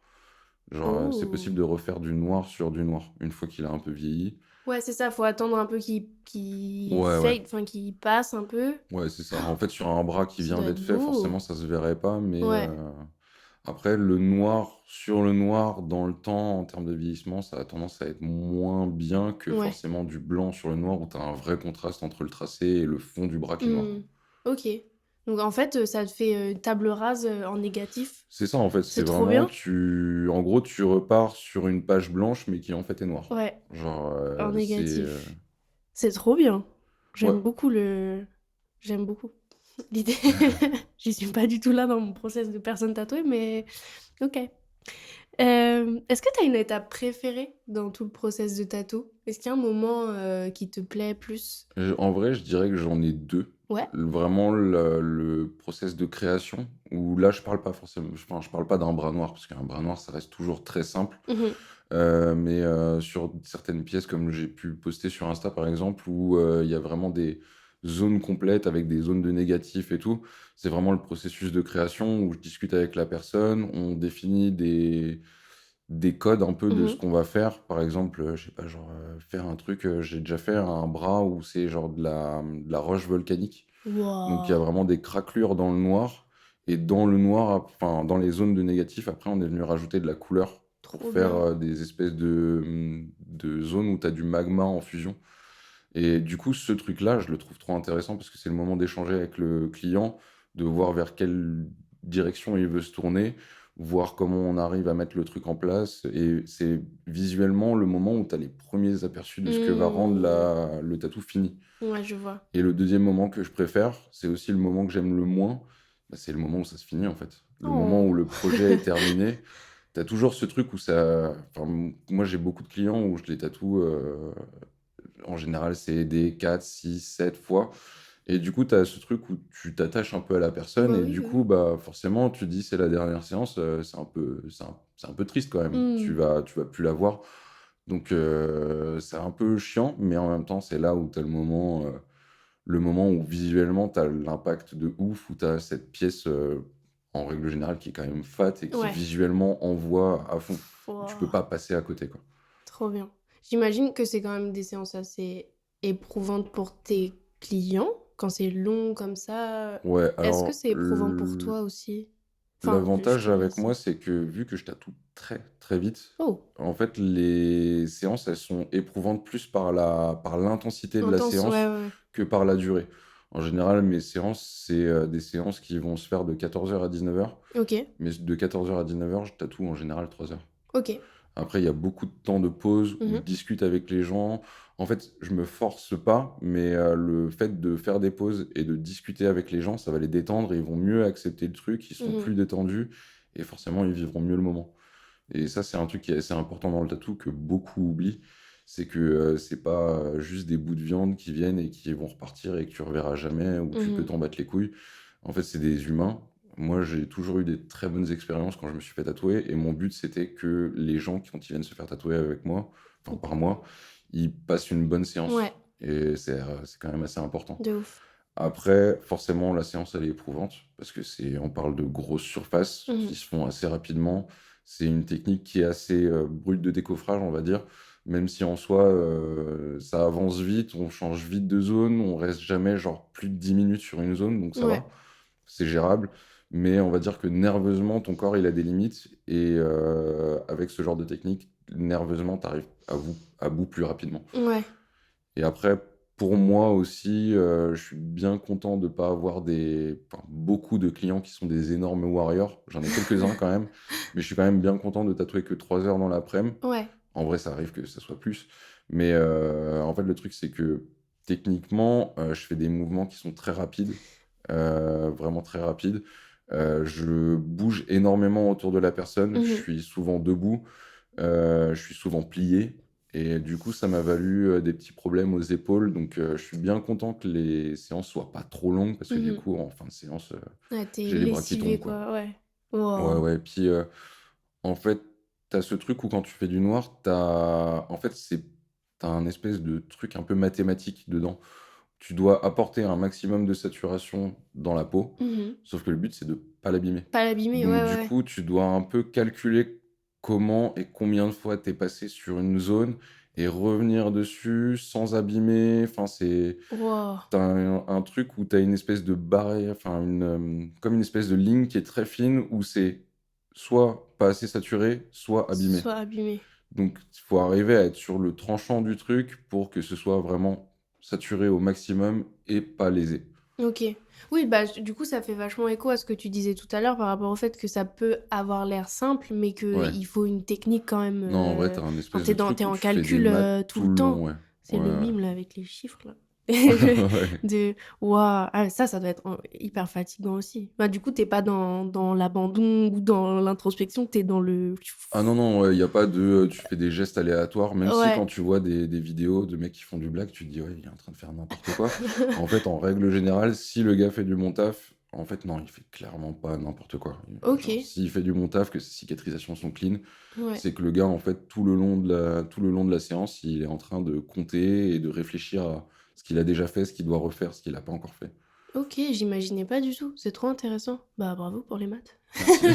Genre, c'est possible Oh! de refaire du noir sur du noir, une fois qu'il a un peu vieilli. Ouais, c'est ça, faut attendre un peu qu'il Ouais, ouais. fade, enfin qu'il passe un peu. Ouais, c'est ça. En fait, sur un bras qui Ça vient doit d'être être fait, forcément, beau. ça se verrait pas, mais Ouais. après, le noir sur le noir, dans le temps, en termes de vieillissement, ça a tendance à être moins bien que Ouais. forcément du blanc sur le noir, où tu as un vrai contraste entre le tracé et le fond du bras qui est noir, quoi. Mmh. OK. Donc en fait, ça te fait, table rase, en négatif. C'est ça, en fait, c'est C'est trop vraiment, bien. en gros, tu repars sur une page blanche, mais qui en fait est noire. Ouais, Genre, en c'est... négatif. C'est trop bien. Ouais. J'aime beaucoup l'idée. J'y suis pas du tout là dans mon process de personne tatouée, mais OK. Est-ce que tu as une étape préférée dans tout le process de tatou? Est-ce qu'il y a un moment, qui te plaît plus? En vrai, je dirais que j'en ai deux. Ouais? Vraiment, le process de création, où là, je parle pas forcément, enfin, je parle pas d'un bras noir, parce qu'un bras noir, ça reste toujours très simple. Mmh. Mais sur certaines pièces, comme j'ai pu poster sur Insta, par exemple, où il y a vraiment des zones complètes avec des zones de négatifs et tout, c'est vraiment le processus de création où je discute avec la personne, on définit des codes un peu de ce Mmh. qu'on va faire. Par exemple, je sais pas, genre, faire un truc, j'ai déjà fait un bras où c'est genre de la roche volcanique. Donc il y a Waouh! vraiment des craquelures dans le noir et dans le noir, enfin, dans les zones de négatif, après, on est venu rajouter de la couleur pour Trop faire, bien. des espèces de zones où tu as du magma en fusion et du coup, ce truc-là, je le trouve trop intéressant parce que c'est le moment d'échanger avec le client, de voir vers quelle direction il veut se tourner, voir comment on arrive à mettre le truc en place. Et c'est visuellement le moment où tu as les premiers aperçus de ce que va rendre Mmh. le tatou fini. Ouais, je vois. Et le deuxième moment que je préfère, c'est aussi le moment que j'aime le moins, bah, c'est le moment où ça se finit en fait. Le moment où Oh! le projet est terminé. Tu as toujours ce truc où ça. Enfin, moi, j'ai beaucoup de clients où je les tatoue. En général, c'est des 4, 6, 7 fois. Et du coup, tu as ce truc où tu t'attaches un peu à la personne. Bah Et oui, du oui, coup, oui. bah, forcément, tu te dis c'est la dernière séance. C'est un peu triste quand même. Tu Mmh. vas, tu vas plus la voir. Donc, c'est un peu chiant. Mais en même temps, c'est là où tu as le moment où visuellement, tu as l'impact de ouf. Où tu as cette pièce, en règle générale, qui est quand même fat et qui Ouais. visuellement envoie à fond. Tu peux Wouah, pas passer à côté, quoi. trop bien. J'imagine que c'est quand même des séances assez éprouvantes pour tes clients, quand c'est long comme ça. Ouais, Est-ce que alors c'est éprouvant pour toi aussi? Enfin, je l'avantage te avec laisse. moi, c'est que vu que je tatoue très très vite, Oh! en fait, les séances, elles sont éprouvantes plus par l'intensité de la Intense, ouais, séance ouais, ouais. que par la durée. En général, mes séances, c'est des séances qui vont se faire de 14h à 19h. OK, Mais de 14h à 19h, je tatoue en général 3 heures. OK. Après, il y a beaucoup de temps de pause où je Mmh. discute avec les gens. En fait, je me force pas, mais le fait de faire des pauses et de discuter avec les gens, ça va les détendre et ils vont mieux accepter le truc, ils seront Mmh. plus détendus et forcément, ils vivront mieux le moment. Et ça, c'est un truc qui est assez important dans le tatou que beaucoup oublient. C'est que c'est pas juste des bouts de viande qui viennent et qui vont repartir et que tu reverras jamais ou tu peux Mmh. t'en battre les couilles. En fait, c'est des humains. Moi, j'ai toujours eu des très bonnes expériences quand je me suis fait tatouer et mon but, c'était que les gens, quand ils viennent se faire tatouer avec moi, enfin par moi, ils passent une bonne séance. Ouais, Et c'est quand même assez important. de ouf. Après, forcément, la séance, elle est éprouvante parce que on parle de grosses surfaces Mmh. qui se font assez rapidement. C'est une technique qui est assez brute de décoffrage, on va dire. Même si en soi, ça avance vite, on change vite de zone, on reste jamais genre plus de 10 minutes sur une zone, donc ça Ouais. va, c'est gérable. Mais on va dire que nerveusement, ton corps, il a des limites. Et avec ce genre de technique, nerveusement, tu arrives à bout plus rapidement. Ouais. Et après, pour moi aussi, je suis bien content de pas avoir beaucoup de clients qui sont des énormes warriors. J'en ai quelques-uns quand même, mais je suis quand même bien content de tatouer que 3 heures dans l'après-midi. Ouais. En vrai, ça arrive que ça soit plus. Mais en fait, le truc, c'est que techniquement, je fais des mouvements qui sont très rapides, vraiment très rapides. Je bouge énormément autour de la personne. Je Mmh. suis souvent debout. Je suis souvent plié et du coup, ça m'a valu, des petits problèmes aux épaules donc je suis bien content que les séances soient pas trop longues parce que du Mmh. coup, en fin de séance, Ouais, tu j'ai les bras qui lessivé tombent, quoi. quoi, ouais. Ouais, Waouh! ouais, puis, en fait, t'as ce truc où quand tu fais du noir, en fait, t'as un espèce de truc un peu mathématique dedans. tu dois apporter un maximum de saturation dans la peau, Mmh. sauf que le but, c'est de pas l'abîmer. Pas l'abîmer, Donc ouais, ouais, du ouais. coup, tu dois un peu calculer comment et combien de fois tu es passé sur une zone et revenir dessus sans abîmer. Enfin, Waouh! tu un truc où tu as une espèce de barrière, enfin comme une espèce de ligne qui est très fine où c'est soit pas assez saturé, soit abîmé. Soit abîmé. Donc il faut arriver à être sur le tranchant du truc pour que ce soit vraiment saturé au maximum et pas lésé. OK. Oui, bah, du coup, ça fait vachement écho à ce que tu disais tout à l'heure par rapport au fait que ça peut avoir l'air simple, mais Ouais. qu'il faut une technique quand même, Non, en vrai, tu as un enfin, espèce tu de es truc où en tu fais des calcul, maths tout tout le le long, temps. ouais. C'est Ouais, le ouais. mime là avec les chiffres là. Ouais. De waouh! Ah ça doit être hyper fatigant aussi. Bah, du coup, tu es pas dans l'abandon ou dans l'introspection, tu es dans le Ah non, non, ouais, il y a pas de, tu fais des gestes aléatoires, même si ouais. quand tu vois des vidéos de mecs qui font du blague, tu te dis: «Ouais, il est en train de faire n'importe quoi». En fait, en règle générale, si le gars fait du bon taf, en fait, non, il fait clairement pas n'importe quoi. Genre, OK. s'il fait du bon taf, que ses cicatrisations sont clean, Ouais. c'est que le gars, en fait, tout le long de la séance, il est en train de compter et de réfléchir à ce qu'il a déjà fait, ce qu'il doit refaire, ce qu'il a pas encore fait. OK, j'imaginais pas du tout. C'est trop intéressant. Bah, bravo pour les maths. Merci.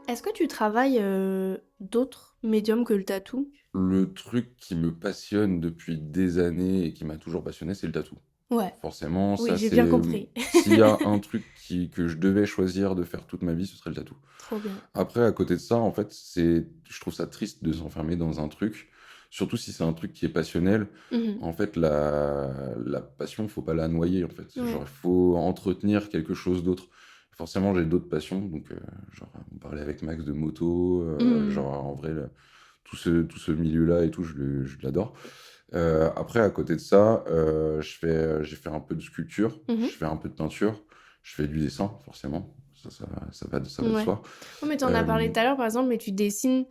Est-ce que tu travailles, d'autres médiums que le tatou? Le truc qui me passionne depuis des années et qui m'a toujours passionné, c'est le tatou. Ouais, Forcément, oui, ça j'ai bien c'est, compris. s'il y a un truc que je devais choisir de faire toute ma vie, ce serait le tatou. Trop bien. Après, à côté de ça, en fait, je trouve ça triste de s'enfermer dans un truc, surtout si c'est un truc qui est passionnel. Mmh. En fait, la passion, faut pas la noyer, en fait. Genre, Ouais. il faut entretenir quelque chose d'autre. Forcément, j'ai d'autres passions, donc genre, on parlait avec Max de moto, Mmh. genre, en vrai, tout ce milieu-là et tout, je l'adore. Après, à côté de ça, j'ai fait un peu de sculpture, je Mmh. fais un peu de peinture, je fais du dessin, forcément. Ça va de Ouais. soi. Oh, mais tu en as parlé Euh, tout à l'heure, par exemple, mais tu dessines,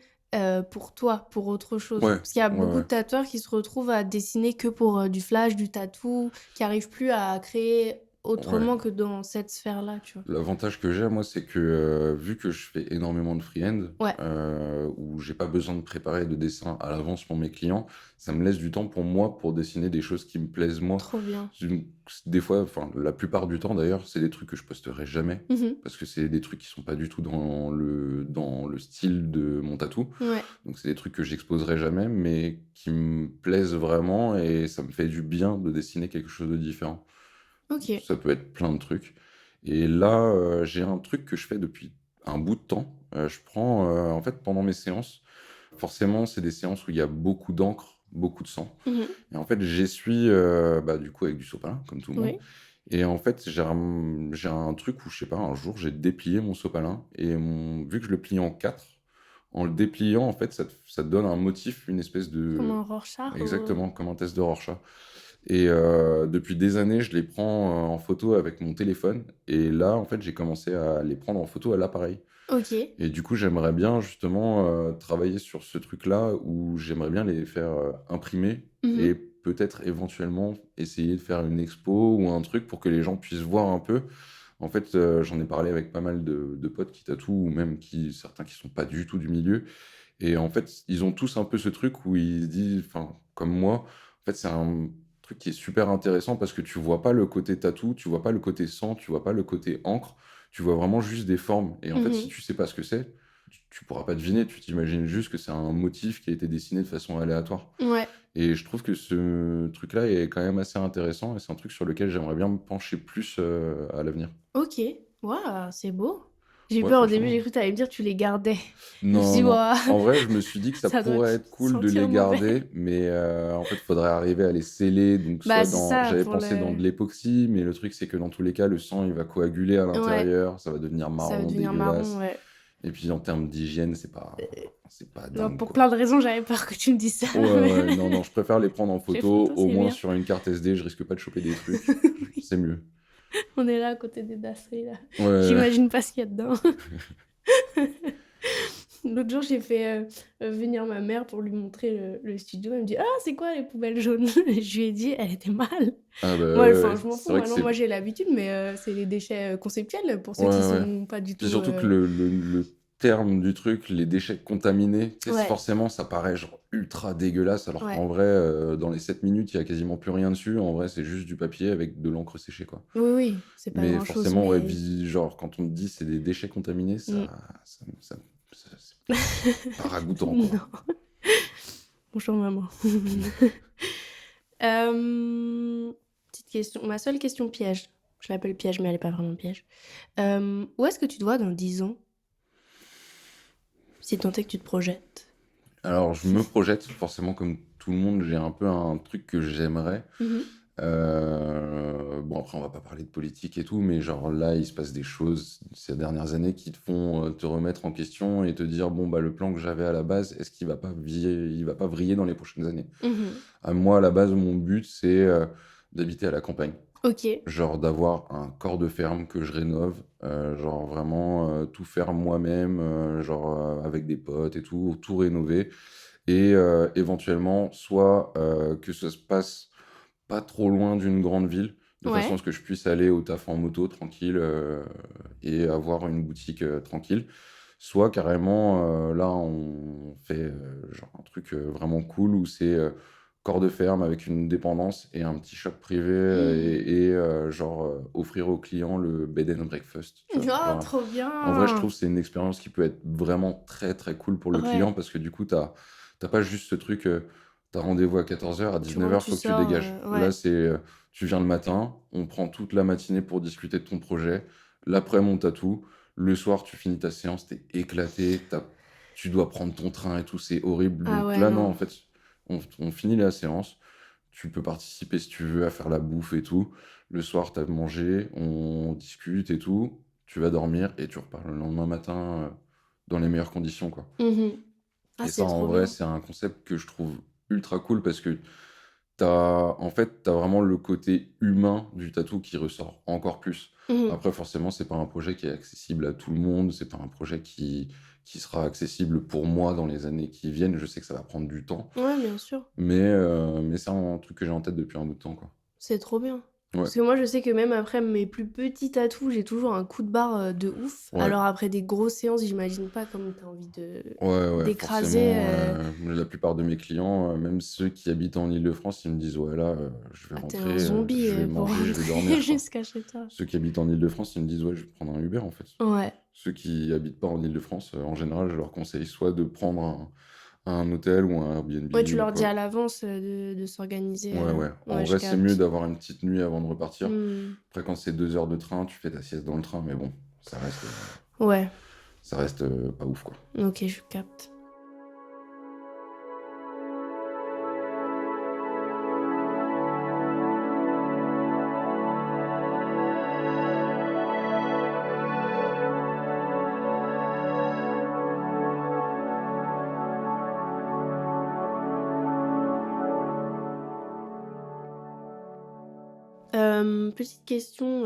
pour toi, pour autre chose. ouais, Parce qu'il y a ouais, beaucoup ouais. de tatoueurs qui se retrouvent à dessiner que pour, du flash, du tatou, qui arrivent plus à créer Ouais. autrement que dans cette sphère-là, tu vois? L'avantage que j'ai, moi, c'est que vu que je fais énormément de freehand, Ouais, où j'ai pas besoin de préparer de dessin à l'avance pour mes clients, ça me laisse du temps pour moi pour dessiner des choses qui me plaisent moi. trop bien. Des fois, enfin la plupart du temps d'ailleurs, c'est des trucs que je posterai jamais Mmh. parce que c'est des trucs qui sont pas du tout dans le style de mon tatou. Ouais. Donc c'est des trucs que j'exposerai jamais, mais qui me plaisent vraiment et ça me fait du bien de dessiner quelque chose de différent. OK. Ça peut être plein de trucs. Et là, j'ai un truc que je fais depuis un bout de temps. Je prends, en fait, pendant mes séances, forcément, c'est des séances où il y a beaucoup d'encre, beaucoup de sang. Mmh. Et en fait, j'essuie, bah, du coup, avec du sopalin, comme tout le monde. Oui. Et en fait, j'ai un truc où, je sais pas, un jour, j'ai déplié mon sopalin et vu que je le plie en 4, en le dépliant, en fait, ça te donne un motif, une espèce Comme de... un Rorschach ou? Exactement, comme un test de Rorschach. Et depuis des années, je les prends en photo avec mon téléphone. Et là, en fait, j'ai commencé à les prendre en photo à l'appareil. OK. Et du coup, j'aimerais bien justement travailler sur ce truc-là où j'aimerais bien les faire imprimer Mmh. et peut-être éventuellement essayer de faire une expo ou un truc pour que les gens puissent voir un peu. En fait, j'en ai parlé avec pas mal de potes qui tatouent ou même certains qui sont pas du tout du milieu. Et en fait, ils ont tous un peu ce truc où ils se disent, enfin, comme moi, en fait, c'est un truc qui est super intéressant parce que tu vois pas le côté tatou, tu vois pas le côté sang, tu vois pas le côté encre, tu vois vraiment juste des formes. Et en fait, si Mmh. tu sais pas ce que c'est, tu pourras pas deviner, tu t'imagines juste que c'est un motif qui a été dessiné de façon aléatoire. Ouais. Et je trouve que ce truc-là est quand même assez intéressant et c'est un truc sur lequel j'aimerais bien me pencher plus à l'avenir. OK. Waouh, c'est beau. J'ai eu Ouais, peur au début, j'ai franchement. cru que tu allais me dire: «Tu les gardais». Je me suis Non, dit: non. «Waouh, En vrai, je me suis dit que ça ça doit pourrait être cool de sentir les mauvais». garder, mais en fait, il faudrait arriver à les sceller. Donc, Bah, soit c'est dans. ça J'avais pour pensé dans le de l'époxy, mais le truc, c'est que dans tous les cas, le sang, il va coaguler à ouais, l'intérieur, ça va devenir ça va marron, devenir marron, dégueulasse. ouais. Et puis, en termes d'hygiène, c'est pas Non, dingue, pour quoi. plein de raisons, j'avais peur que tu me dises ça, Ouais, ouais, non, non, je préfère les prendre en les photo, photos, au c'est moins bien. sur une carte SD, je risque pas de choper des trucs. Oui, C'est mieux. on est là à côté des dasseries, là. Ouais. J'imagine pas ce qu'il y a dedans. L'autre jour, j'ai fait, venir ma mère pour lui montrer le studio. Elle me dit: «Ah, c'est quoi les poubelles jaunes?» Je lui ai dit: «Elle était mal». Ah bah, Moi, ouais, enfin, ouais, je m'en c'est fous vrai que maintenant, c'est moi j'ai l'habitude, mais c'est les déchets, conceptuels pour ceux qui ouais, ouais. sont pas du Puis tout, surtout que le terme du truc, les déchets contaminés, tu sais, ouais, forcément, ça paraît genre ultra dégueulasse, alors ouais. qu'en vrai, dans les 7 minutes, il y a quasiment plus rien dessus. En vrai, c'est juste du papier avec de l'encre séchée, quoi. Oui, oui, c'est pas Mais grand-chose, forcément, ouais, mais genre, quand on te dit c'est des déchets contaminés, mmh. c'est pas ragoûtant, quoi. Non. Bonjour maman. Hem, petite question, ma seule question piège. Je l'appelle piège, mais elle est pas vraiment piège. Où est-ce que tu te vois dans 10 ans? Si tant est que tu te projettes. Alors, je me projette, forcément, comme tout le monde, j'ai un peu un truc que j'aimerais. Mmh. Bon, après, on va pas parler de politique et tout, mais genre là, il se passe des choses ces dernières années qui te font te remettre en question et te dire, bon, bah, le plan que j'avais à la base, est-ce qu'il va pas il va pas vriller dans les prochaines années? Mmh. Moi, à la base, mon but, c'est d'habiter à la campagne. OK. Genre d'avoir un corps de ferme que je rénove, genre vraiment tout faire moi-même, genre avec des potes et tout rénover et éventuellement soit que ça se passe pas trop loin d'une grande ville, de façon à Ouais. ce que je puisse aller au taf en moto tranquille, et avoir une boutique, tranquille. Soit carrément, là on fait, genre un truc, vraiment cool où c'est, corps de ferme avec une dépendance et un petit shop privé, genre, offrir aux clients le bed and breakfast, tu vois? Oh, Genre, trop en vrai je bien! trouve que c'est une expérience qui peut être vraiment très, très cool pour le client Ouais, parce que du coup tu pas juste ce truc, tu rendez-vous à 14h, à tu 19h, rentres, tu faut que tu sors, dégages. Là, ouais. c'est, tu viens le matin, on prend toute la matinée pour discuter de ton projet. L'après-midi, on tatoue. Le soir, tu finis ta séance, tu éclaté, tu dois prendre ton train et tout, c'est horrible. Ah Donc ouais, là, non, en non. fait, on finit la séance. Tu peux participer si tu veux à faire la bouffe et tout. Le soir, tu as mangé, on discute et tout. Tu vas dormir et tu repars le lendemain matin, dans les meilleures conditions, quoi. Mmh. Ah, Et ça, c'est en trop vrai, bien. c'est un concept que je trouve ultra cool parce que en fait, tu vraiment le côté humain du tatou qui ressort encore plus. Mmh. Après, forcément, c'est pas un projet qui est accessible à tout le monde, c'est pas un projet qui sera accessible pour moi dans les années qui viennent. Je sais que ça va prendre du temps, Ouais, bien sûr. mais c'est un truc que j'ai en tête depuis un bout de temps, quoi. C'est trop bien. Ouais, Parce que moi, je sais que même après mes plus petits tatous, j'ai toujours un coup de barre, de ouf. ouais. Alors après des grosses séances, j'imagine pas comme tu as envie de Ouais, ouais, d'écraser, forcément, la plupart de mes clients, même ceux qui habitent en Île-de-France, ils me disent: «Ouais, là, je vais ah, tu un rentrer, zombie, je vais pour manger, je vais rentrer dormir, quoi». jusqu'à chez toi. Ceux qui habitent en Île-de-France, ils me disent: «Ouais, je vais prendre un Uber, en fait». Ouais. Ceux qui habitent pas en Île-de-France, en général, je leur conseille soit de prendre un hôtel ou un Airbnb Ouais, tu ou leur dis quoi. à l'avance, de s'organiser, Ouais, ouais. En ouais, je vrai, c'est mieux capte. d'avoir une petite nuit avant de repartir. Mmh. Après, quand c'est 2 heures de train, tu fais ta sieste dans le train, mais bon, Ouais, ça reste, pas ouf, quoi. OK, je capte. Petite question,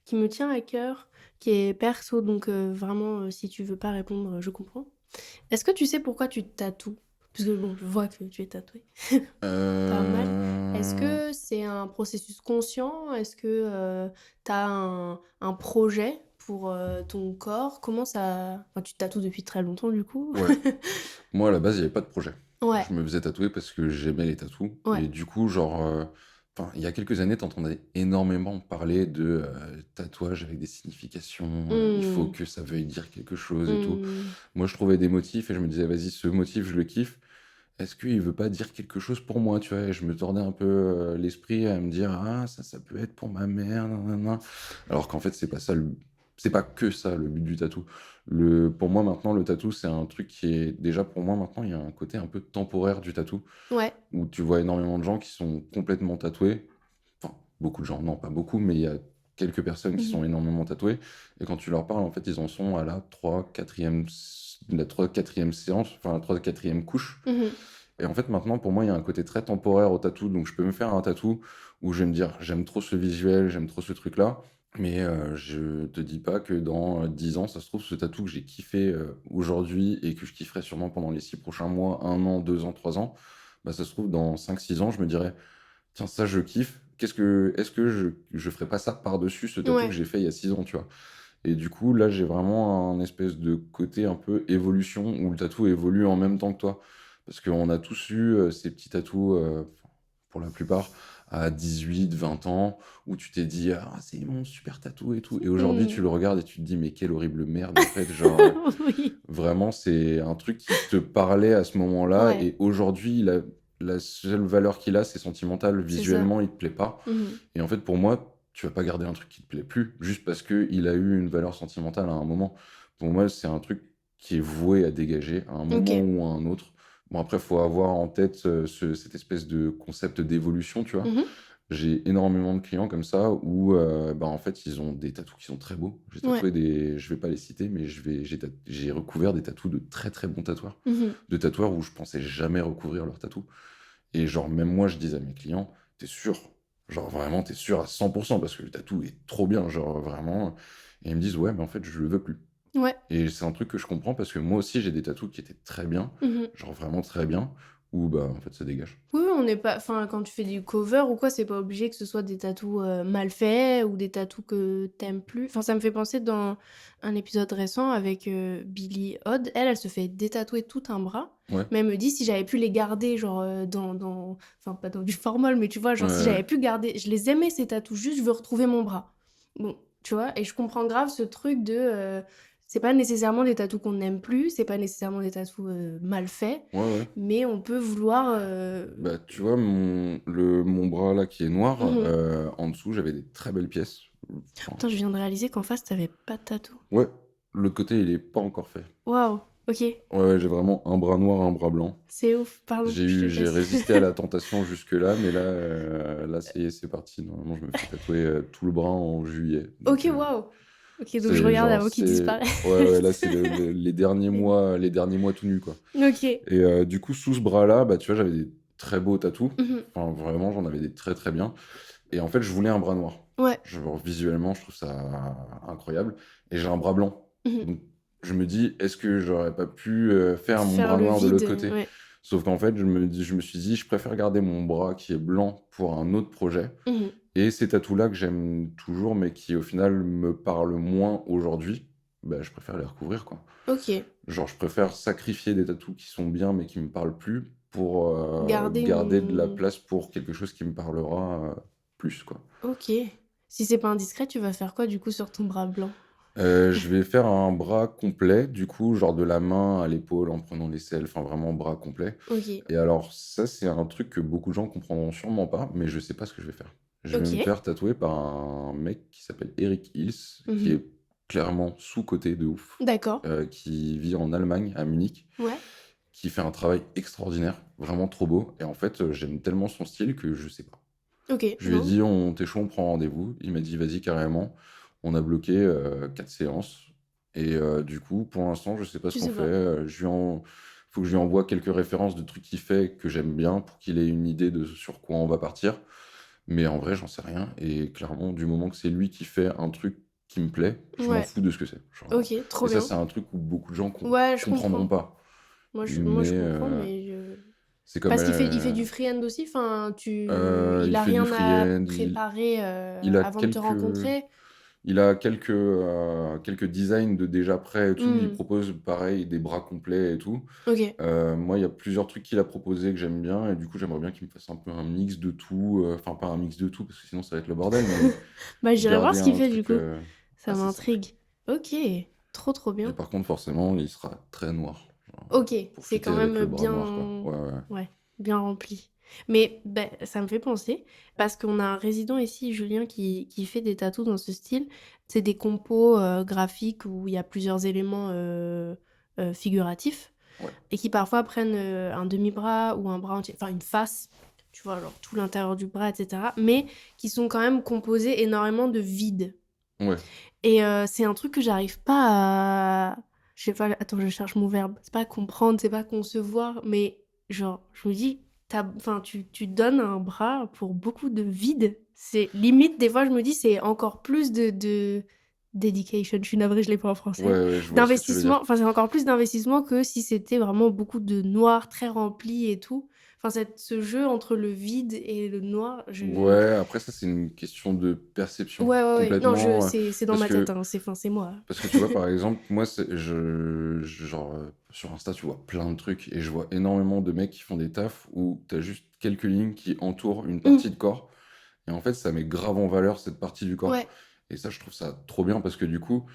qui me tient à cœur, qui est perso, donc vraiment, si tu veux pas répondre, je comprends. Est-ce que tu sais pourquoi tu te tatoues? Parce que bon, je vois que tu es tatoué, pas mal. Est-ce Heu, que c'est un processus conscient? Est-ce que, tu as un projet pour, ton corps? Comment ça enfin, tu te tatoues depuis très longtemps du coup? ouais. Moi, à la base, il y avait pas de projet. Ouais, Je me faisais tatouer parce que j'aimais les tatous ouais. et du coup, genre, enfin, il y a quelques années, tu entendais énormément parler de, tatouage avec des significations, il faut Mmh. que ça veuille dire quelque chose et tout. Mmh. Moi, je trouvais des motifs et je me disais: «Vas-y, ce motif, je le kiffe. Est-ce qu'il veut pas dire quelque chose pour moi?» Tu vois? Et je me tordais un peu, l'esprit à me dire: «Ah ça peut être pour ma mère, nin alors qu'en fait, c'est pas que ça le but du tatou. Pour moi maintenant, le tatou, c'est un truc qui est déjà pour moi maintenant, il y a un côté un peu temporaire du tatou, Ouais. où tu vois énormément de gens qui sont complètement tatoués. Enfin, beaucoup de gens, non pas beaucoup, mais il y a quelques personnes qui Mmh. sont énormément tatouées et quand tu leur parles, en fait, ils en sont à la 3 4e séance, enfin la 3 4e couche Mmh. et en fait, maintenant, pour moi, il y a un côté très temporaire au tatou, donc je peux me faire un tatou où je vais me dire: «J'aime trop ce visuel, j'aime trop ce truc-là». Mais je te dis pas que dans 10 ans, ça se trouve, ce tatou que j'ai kiffé aujourd'hui et que je kifferai sûrement pendant les 6 prochains mois, 1 an, 2 ans, 3 ans, bah, ça se trouve, dans 5 6 ans, je me dirais, tiens, ça, je kiffe. Est-ce que je ferais pas ça par-dessus ce tatou que Ouais, j'ai fait il y a 6 ans, tu vois? Et du coup, là, j'ai vraiment un espèce de côté un peu évolution où le tatou évolue en même temps que toi. Parce qu'on a tous eu ces petits tatous, pour la plupart, à 18 20 ans, où tu t'es dit, ah, c'est mon super tatou et tout. Et aujourd'hui, tu mmh. le regardes et tu te dis, mais quelle horrible merde, en fait. Genre, Oui, vraiment, c'est un truc qui te parlait à ce moment-là. ouais, Et aujourd'hui, la seule valeur qu'il a, c'est sentimental. c'est ça. Visuellement, il te plaît pas. Mmh. Et en fait, pour moi, tu vas pas garder un truc qui te plaît plus, juste parce qu'il a eu une valeur sentimentale à un moment. Pour moi, c'est un truc qui est voué à dégager à un moment OK. ou à un autre. Bon, après, il faut avoir en tête cette espèce de concept d'évolution, tu vois. Mmh. J'ai énormément de clients comme ça où, bah, en fait, ils ont des tatous qui sont très beaux. J'ai Ouais. tatoué des, je vais pas les citer, mais j'ai recouvert des tatous de très très bons tatoueurs. Mmh. De tatoueurs où je pensais jamais recouvrir leurs tatous. Et genre, même moi, je disais à mes clients, t'es sûr? Genre, vraiment, t'es sûr à 100% parce que le tatou est trop bien, genre, vraiment. Et ils me disent, ouais, mais en fait, je le veux plus. Ouais. Et c'est un truc que je comprends parce que moi aussi, j'ai des tatous qui étaient très bien, Mmh. genre vraiment très bien, où, bah, en fait, ça dégage. Oui, on n'est pas enfin, quand tu fais du cover ou quoi, c'est pas obligé que ce soit des tatous, mal faits ou des tatous que t'aimes plus. Enfin, ça me fait penser dans un épisode récent avec, Billie Hod. Elle se fait détatouer tout un bras, Ouais, mais elle me dit: «Si j'avais pu les garder genre, enfin pas dans du formol, mais tu vois, ouais, genre si ouais. j'avais pu garder je les aimais ces tatous, juste je veux retrouver mon bras». Bon, tu vois? Et je comprends grave ce truc de, c'est pas nécessairement des tatous qu'on n'aime plus, c'est pas nécessairement des tatous, mal faits, Ouais, ouais. mais on peut vouloir, Bah, tu vois, mon bras là qui est noir, Mmh mh. en dessous, j'avais des très belles pièces. Enfin, Putain, je viens de réaliser qu'en face, tu avais pas de tatou. ouais, l'autre côté, il est pas encore fait. Waouh! OK, Ouais, ouais, j'ai vraiment un bras noir, un bras blanc. c'est ouf. Pardon, je te J'ai laisse. résisté à la tentation jusque-là, mais là, ça y est, c'est parti. Normalement, je me fais tatouer tout le bras en juillet. Donc, OK, waouh! OK, donc je c'est regarde genre, avant qu'il disparaisse. ouais, ouais, là, c'est Mais les derniers mois tout nus, quoi. OK. Et du coup, sous ce bras-là, bah, tu vois, j'avais des très beaux tatous. Mmh mh. Enfin, vraiment, j'en avais des très, très bien. Et en fait, je voulais un bras noir. Ouais. Genre, visuellement, je trouve ça incroyable. Et j'ai un bras blanc. Mmh mh. Donc, je me dis, est-ce que j'aurais pas pu faire mon Faire bras le noir de vide, l'autre côté? ouais. Sauf qu'en fait, je me suis dit, je préfère garder mon bras qui est blanc pour un autre projet. Mmh mh. Et ces tatous-là que j'aime toujours, mais qui au final me parlent moins aujourd'hui, bah, je préfère les recouvrir, quoi. OK. Genre, je préfère sacrifier des tatous qui sont bien, mais qui me parlent plus, pour Garder garder de la une place pour quelque chose qui me parlera plus, quoi. OK. Si c'est pas indiscret, tu vas faire quoi du coup sur ton bras blanc? Je vais faire un bras complet, du coup, genre de la main à l'épaule en prenant l'aisselle, enfin vraiment bras complet. OK. Et alors ça, c'est un truc que beaucoup de gens comprendront sûrement pas, mais je sais pas ce que je vais faire. Je vais me OK. faire tatouer par un mec qui s'appelle Eric Hills, Mmh qui mh. est clairement sous-coté de ouf, D'accord. qui vit en Allemagne, à Munich, Ouais. qui fait un travail extraordinaire, vraiment trop beau. Et en fait, j'aime tellement son style que je sais pas. OK. Je lui ai Non, dit: «On t'es chaud, on prend rendez-vous?» Il m'a dit: «Vas-y, carrément». On a bloqué 4 séances. Et du coup, pour l'instant, je sais pas ce tu qu'on sais fait. pas. Faut que je lui envoie quelques références de trucs qu'il fait que j'aime bien pour qu'il ait une idée de sur quoi on va partir. Mais en vrai, j'en sais rien. Et clairement, du moment que c'est lui qui fait un truc qui me plaît, je m'en Ouais. fous de ce que c'est. Genre, OK, trop et ça, bien. c'est un truc où beaucoup de gens Ouais, je comprendront comprends. pas. Moi je Mais comprends, mais je c'est comme parce qu'il fait du free-hand aussi? Enfin, il il a fait du rien à freehand, préparer, il a avant de te quelques rencontrer? Il a quelques designs de déjà prêts et tout. Il Mmh. propose pareil des bras complets et tout. OK. Moi, il y a plusieurs trucs qu'il a proposés que j'aime bien et du coup, j'aimerais bien qu'il me fasse un peu un mix de tout, enfin pas un mix de tout parce que sinon ça va être le bordel, mais Bah, j'irai voir garder ce qu'il un fait du truc, coup. Ça assez simple. m'intrigue. OK, trop, trop Et bien. par contre, forcément, il sera très noir, genre, OK, pour c'est fitter quand avec même le bras noir, quoi. bien Ouais, ouais. ouais, bien rempli. Mais beh, ça me fait penser, parce qu'on a un résident ici, Julien, qui fait des tatous dans ce style. C'est des compos, graphiques où il y a plusieurs éléments, figuratifs Ouais, et qui parfois prennent, un demi-bras ou un bras entier, enfin une face, tu vois? Genre tout l'intérieur du bras et cetera, mais qui sont quand même composés énormément de vide. ouais. Et c'est un truc que j'arrive pas à je sais pas, attends, je cherche mon verbe. C'est pas comprendre, c'est pas concevoir, mais genre, je me dis: enfin, tu donnes un bras pour beaucoup de vide. C'est limite, des fois, je me dis, c'est encore plus de dedication. Je suis navrée, je l'ai pas en Ouais, français. ouais, je vois ce que tu veux D'investissement, dire. enfin, c'est encore plus d'investissement que si c'était vraiment beaucoup de noir, très rempli et tout. Enfin, ce jeu entre le vide et le noir, Ouais, après ça, c'est une question de perception, Ouais, ouais, ouais. Non, complètement, c'est dans parce ma tête, que hein. Enfin, c'est moi. parce que tu vois, par exemple, moi, genre, sur Insta, tu vois plein de trucs et je vois énormément de mecs qui font des tafs où t'as juste quelques lignes qui entourent une partie Mm. de corps et en fait, ça met grave en valeur cette partie du corps. Ouais. Et ça, je trouve ça trop bien parce que du coup,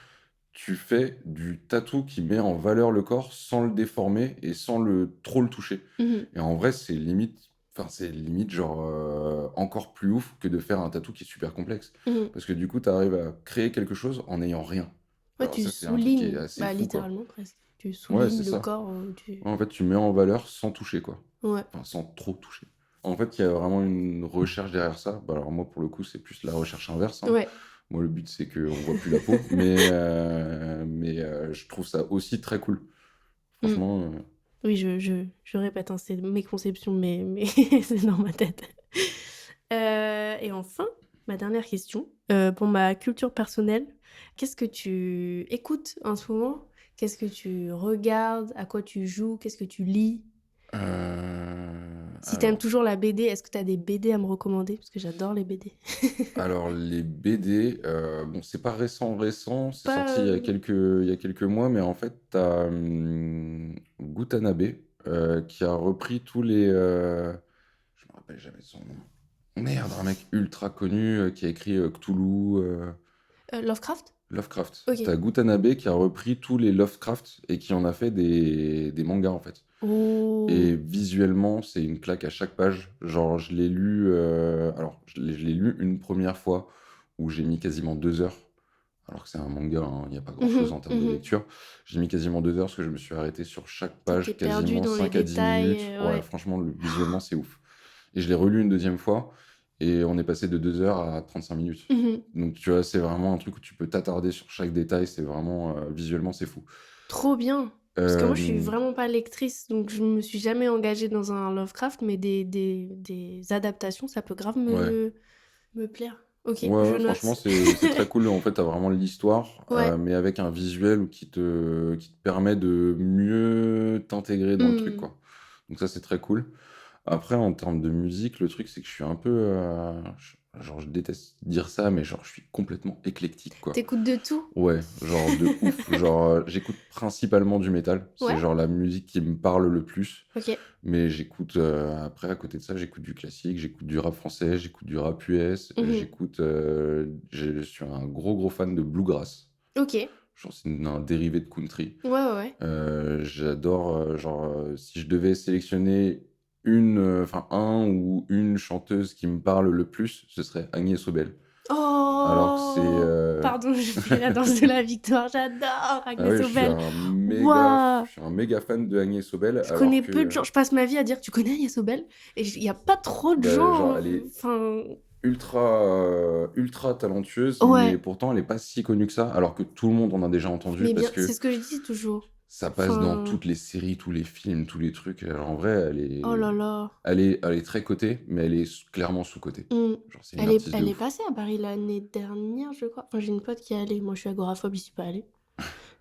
tu fais du tatou qui met en valeur le corps sans le déformer et sans trop le toucher. Mhm. Et en vrai, c'est limite genre encore plus ouf que de faire un tatou qui est super complexe. Mhm. Parce que du coup, tu arrives à créer quelque chose en n'ayant rien. Ouais, Alors tu ça, c'est un truc qui est soulignes, assez bah, fou, quoi. littéralement presque. Tu Ouais, c'est soulignes le ça. corps Ouais, en fait, tu mets en valeur sans toucher, quoi. Ouais. Enfin, sans trop toucher. En fait, il y a vraiment une recherche derrière ça. Bah, alors moi, pour le coup, c'est plus la recherche inverse, hein. Ouais. Moi, le but, c'est qu'on voit plus la peau. Mais je trouve ça aussi très cool. Mm. Franchement, Oui, je répète, hein, c'est mes conceptions, mais c'est dans ma tête. Et enfin, ma dernière question. Pour ma culture personnelle, qu'est-ce que tu écoutes en ce moment? Qu'est-ce que tu regardes? À quoi tu joues? Qu'est-ce que tu lis? Si t'aimes alors, toujours la BD, est-ce que t'as des BD à me recommander? Parce que j'adore les BD. alors, les BD, bon, c'est pas récent, c'est Pas... sorti il y a quelques mois, mais en fait, t'as Gutanabe qui a repris tous les. Je me rappelle jamais de son nom. Merde, un mec ultra connu qui a écrit Cthulhu, Lovecraft? Lovecraft. Ok. T'as Gutanabe qui a repris tous les Lovecraft et qui en a fait des mangas en fait. Et Oh. visuellement, c'est une claque à chaque page. Genre, je l'ai lu, alors je l'ai lu une première fois où j'ai mis quasiment 2 heures. Alors que c'est un manga, hein, il n'y a pas grand-chose Mhm, en termes de mhm. lecture. J'ai mis quasiment 2 heures parce que je me suis arrêté sur chaque T'étais page, perdu quasiment dans les 5 à 10 détails, minutes. Ouais, ouais. franchement, visuellement, c'est ouf. Et je l'ai relu une deuxième fois et on est passé de 2 heures à 35 minutes. Mhm. Donc, tu vois, c'est vraiment un truc où tu peux t'attarder sur chaque détail. C'est vraiment, visuellement, c'est fou. Trop bien. Parce que moi, je suis Euh, vraiment pas lectrice, donc je me suis jamais engagée dans un Lovecraft, mais des adaptations, ça peut grave ouais. me plaire. Ok, Ouais, je ouais, franchement, note. c'est très cool. En fait, t'as vraiment l'histoire, Ouais. mais avec un visuel qui te permet de mieux t'intégrer dans le truc, Hmm. quoi. Donc ça, c'est très cool. Après, en termes de musique, le truc, c'est que je suis un peu... genre, je déteste dire ça, mais genre, je suis complètement éclectique, quoi. T'écoutes de tout? Ouais, genre de ouf. Genre, j'écoute principalement du métal. C'est Ouais? genre la musique qui me parle le plus. Ok. Mais j'écoute, après, à côté de ça, j'écoute du classique, j'écoute du rap français, j'écoute du rap US, Mhm. je suis un gros fan de bluegrass. Ok. Genre, c'est un dérivé de country. Ouais, ouais, ouais. J'adore, genre, si je devais sélectionner enfin, un ou une chanteuse qui me parle le plus, ce serait Agnès Sobel. Alors que c'est. Oh! Pardon, je fais la danse de la victoire. J'adore Ah Agnès ouais, Obel. Waouh! je suis un méga fan de Agnès Sobel, Je alors connais peu de que, gens. Je passe ma vie à dire tu connais Agnès Obel? Et il n'y a pas trop de bah, gens. genre, elle est Enfin. ultra talentueuse, mais Ouais. pourtant elle est pas si connue que ça, alors que tout le monde en a déjà entendu Mais parce bien, c'est que ce que je dis toujours. ça passe dans Enfin. toutes les séries, tous les films, tous les trucs. Alors, en vrai, Oh là là. elle est très cotée, mais elle est clairement sous-cotée. Hmm. Genre, c'est une artiste de Elle est ouf. passée à Paris l'année dernière, je crois. Enfin, j'ai une pote qui est allée. Moi, je suis agoraphobe, j'y suis pas allée.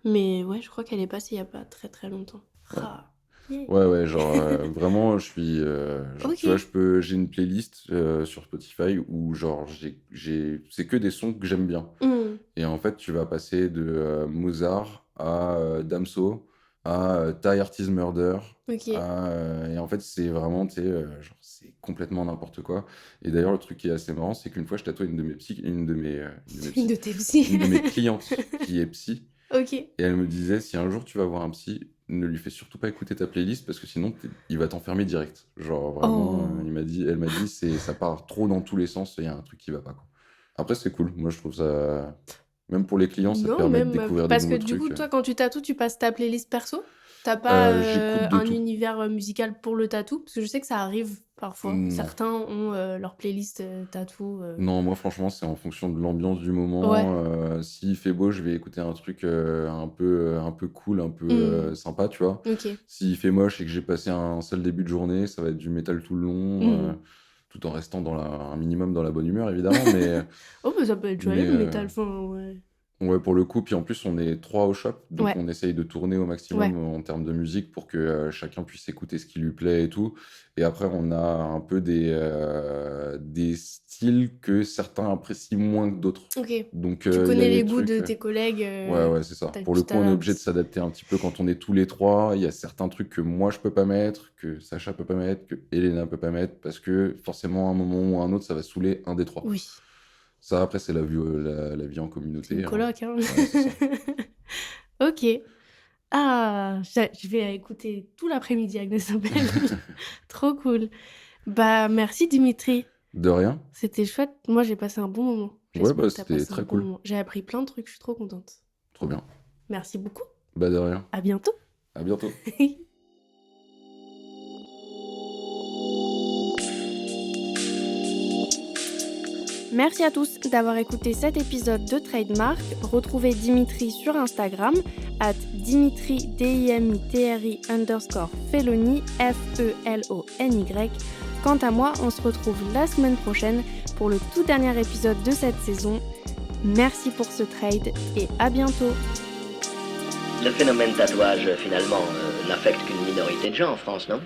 Mais ouais, je crois qu'elle est passée il y a pas très très longtemps. Ouais. Ah. Yeah. Ouais, genre vraiment, je suis. Genre, tu vois, Ok. j'ai une playlist sur Spotify où, genre, c'est que des sons que j'aime bien. Hmm. Et en fait, tu vas passer de Mozart à Damso à Thai Artist Murder. Ok. Et en fait, c'est vraiment, tu sais, genre, c'est complètement n'importe quoi. Et d'ailleurs, le truc qui est assez marrant, c'est qu'une fois, je tatouais une de mes Une de tes psy. une de mes clientes qui est psy. Ok. Et elle me disait, si un jour tu vas voir un psy, ne lui fais surtout pas écouter ta playlist parce que sinon il va t'enfermer direct. Genre vraiment, Oh. elle m'a dit, ça part trop dans tous les sens, il y a un truc qui va pas, quoi. Après, c'est cool. Moi, je trouve ça, même pour les clients, ça te Non, permet de même découvrir des parce que nouveaux du coup, trucs. toi, quand tu tatoues, tu passes ta playlist perso? T'as pas J'écoute de un tout. univers musical pour le tatou? Parce que je sais que ça arrive parfois? Non. Certains ont, leur playlist, tatou, Non, moi franchement, c'est en fonction de l'ambiance du Ouais. moment, s'il fait beau, je vais écouter un truc, un peu cool, un peu, Mmh. sympa, tu vois? OK. S'il fait moche et que j'ai passé un sale début de journée, ça va être du métal tout le long, Mmh. tout en restant un minimum dans la bonne humeur évidemment, Oh bah, ça peut être mais joyeux le métal, enfin, ouais. ouais, pour le coup, puis en plus, on est 3 au shop, donc Ouais, on essaye de tourner au ouais. maximum en termes de musique pour que, chacun puisse écouter ce qui lui plaît et tout. Et après, on a un peu des styles que certains apprécient moins que d'autres. OK. Donc, Tu il y a connais les des goûts trucs, de tes collègues, ouais, ouais, c'est ça. Pour le tu coup, on est obligé de t'adaptes. s'adapter un petit peu quand on est tous les 3. Il y a certains trucs que moi, je peux pas mettre, que Sacha peut pas mettre, que Elena peut pas mettre, parce que forcément, à un moment ou à un autre, ça va saouler un des 3. Oui, Ça, après, c'est la vie en c'est une communauté, hein. coloc, hein. Ouais, c'est ça. OK. Ah! Je vais écouter tout l'après-midi Agnès Appel. Trop cool. Bah, merci Dimitri. De rien. C'était chouette. Moi, j'ai passé un bon moment. Ouais, J'espère bah, que tu as c'était passé un très bon cool. moment. J'ai appris plein de trucs, je suis trop contente. Trop bien. Merci beaucoup. Bah, de rien. À bientôt. À bientôt. Merci à tous d'avoir écouté cet épisode de Trademark. Retrouvez Dimitri sur Instagram @Dimitri _Felony FELONY. Quant à moi, on se retrouve la semaine prochaine pour le tout dernier épisode de cette saison. Merci pour ce trade et à bientôt. Le phénomène tatouage, finalement, n'affecte qu'une minorité de gens en France, non?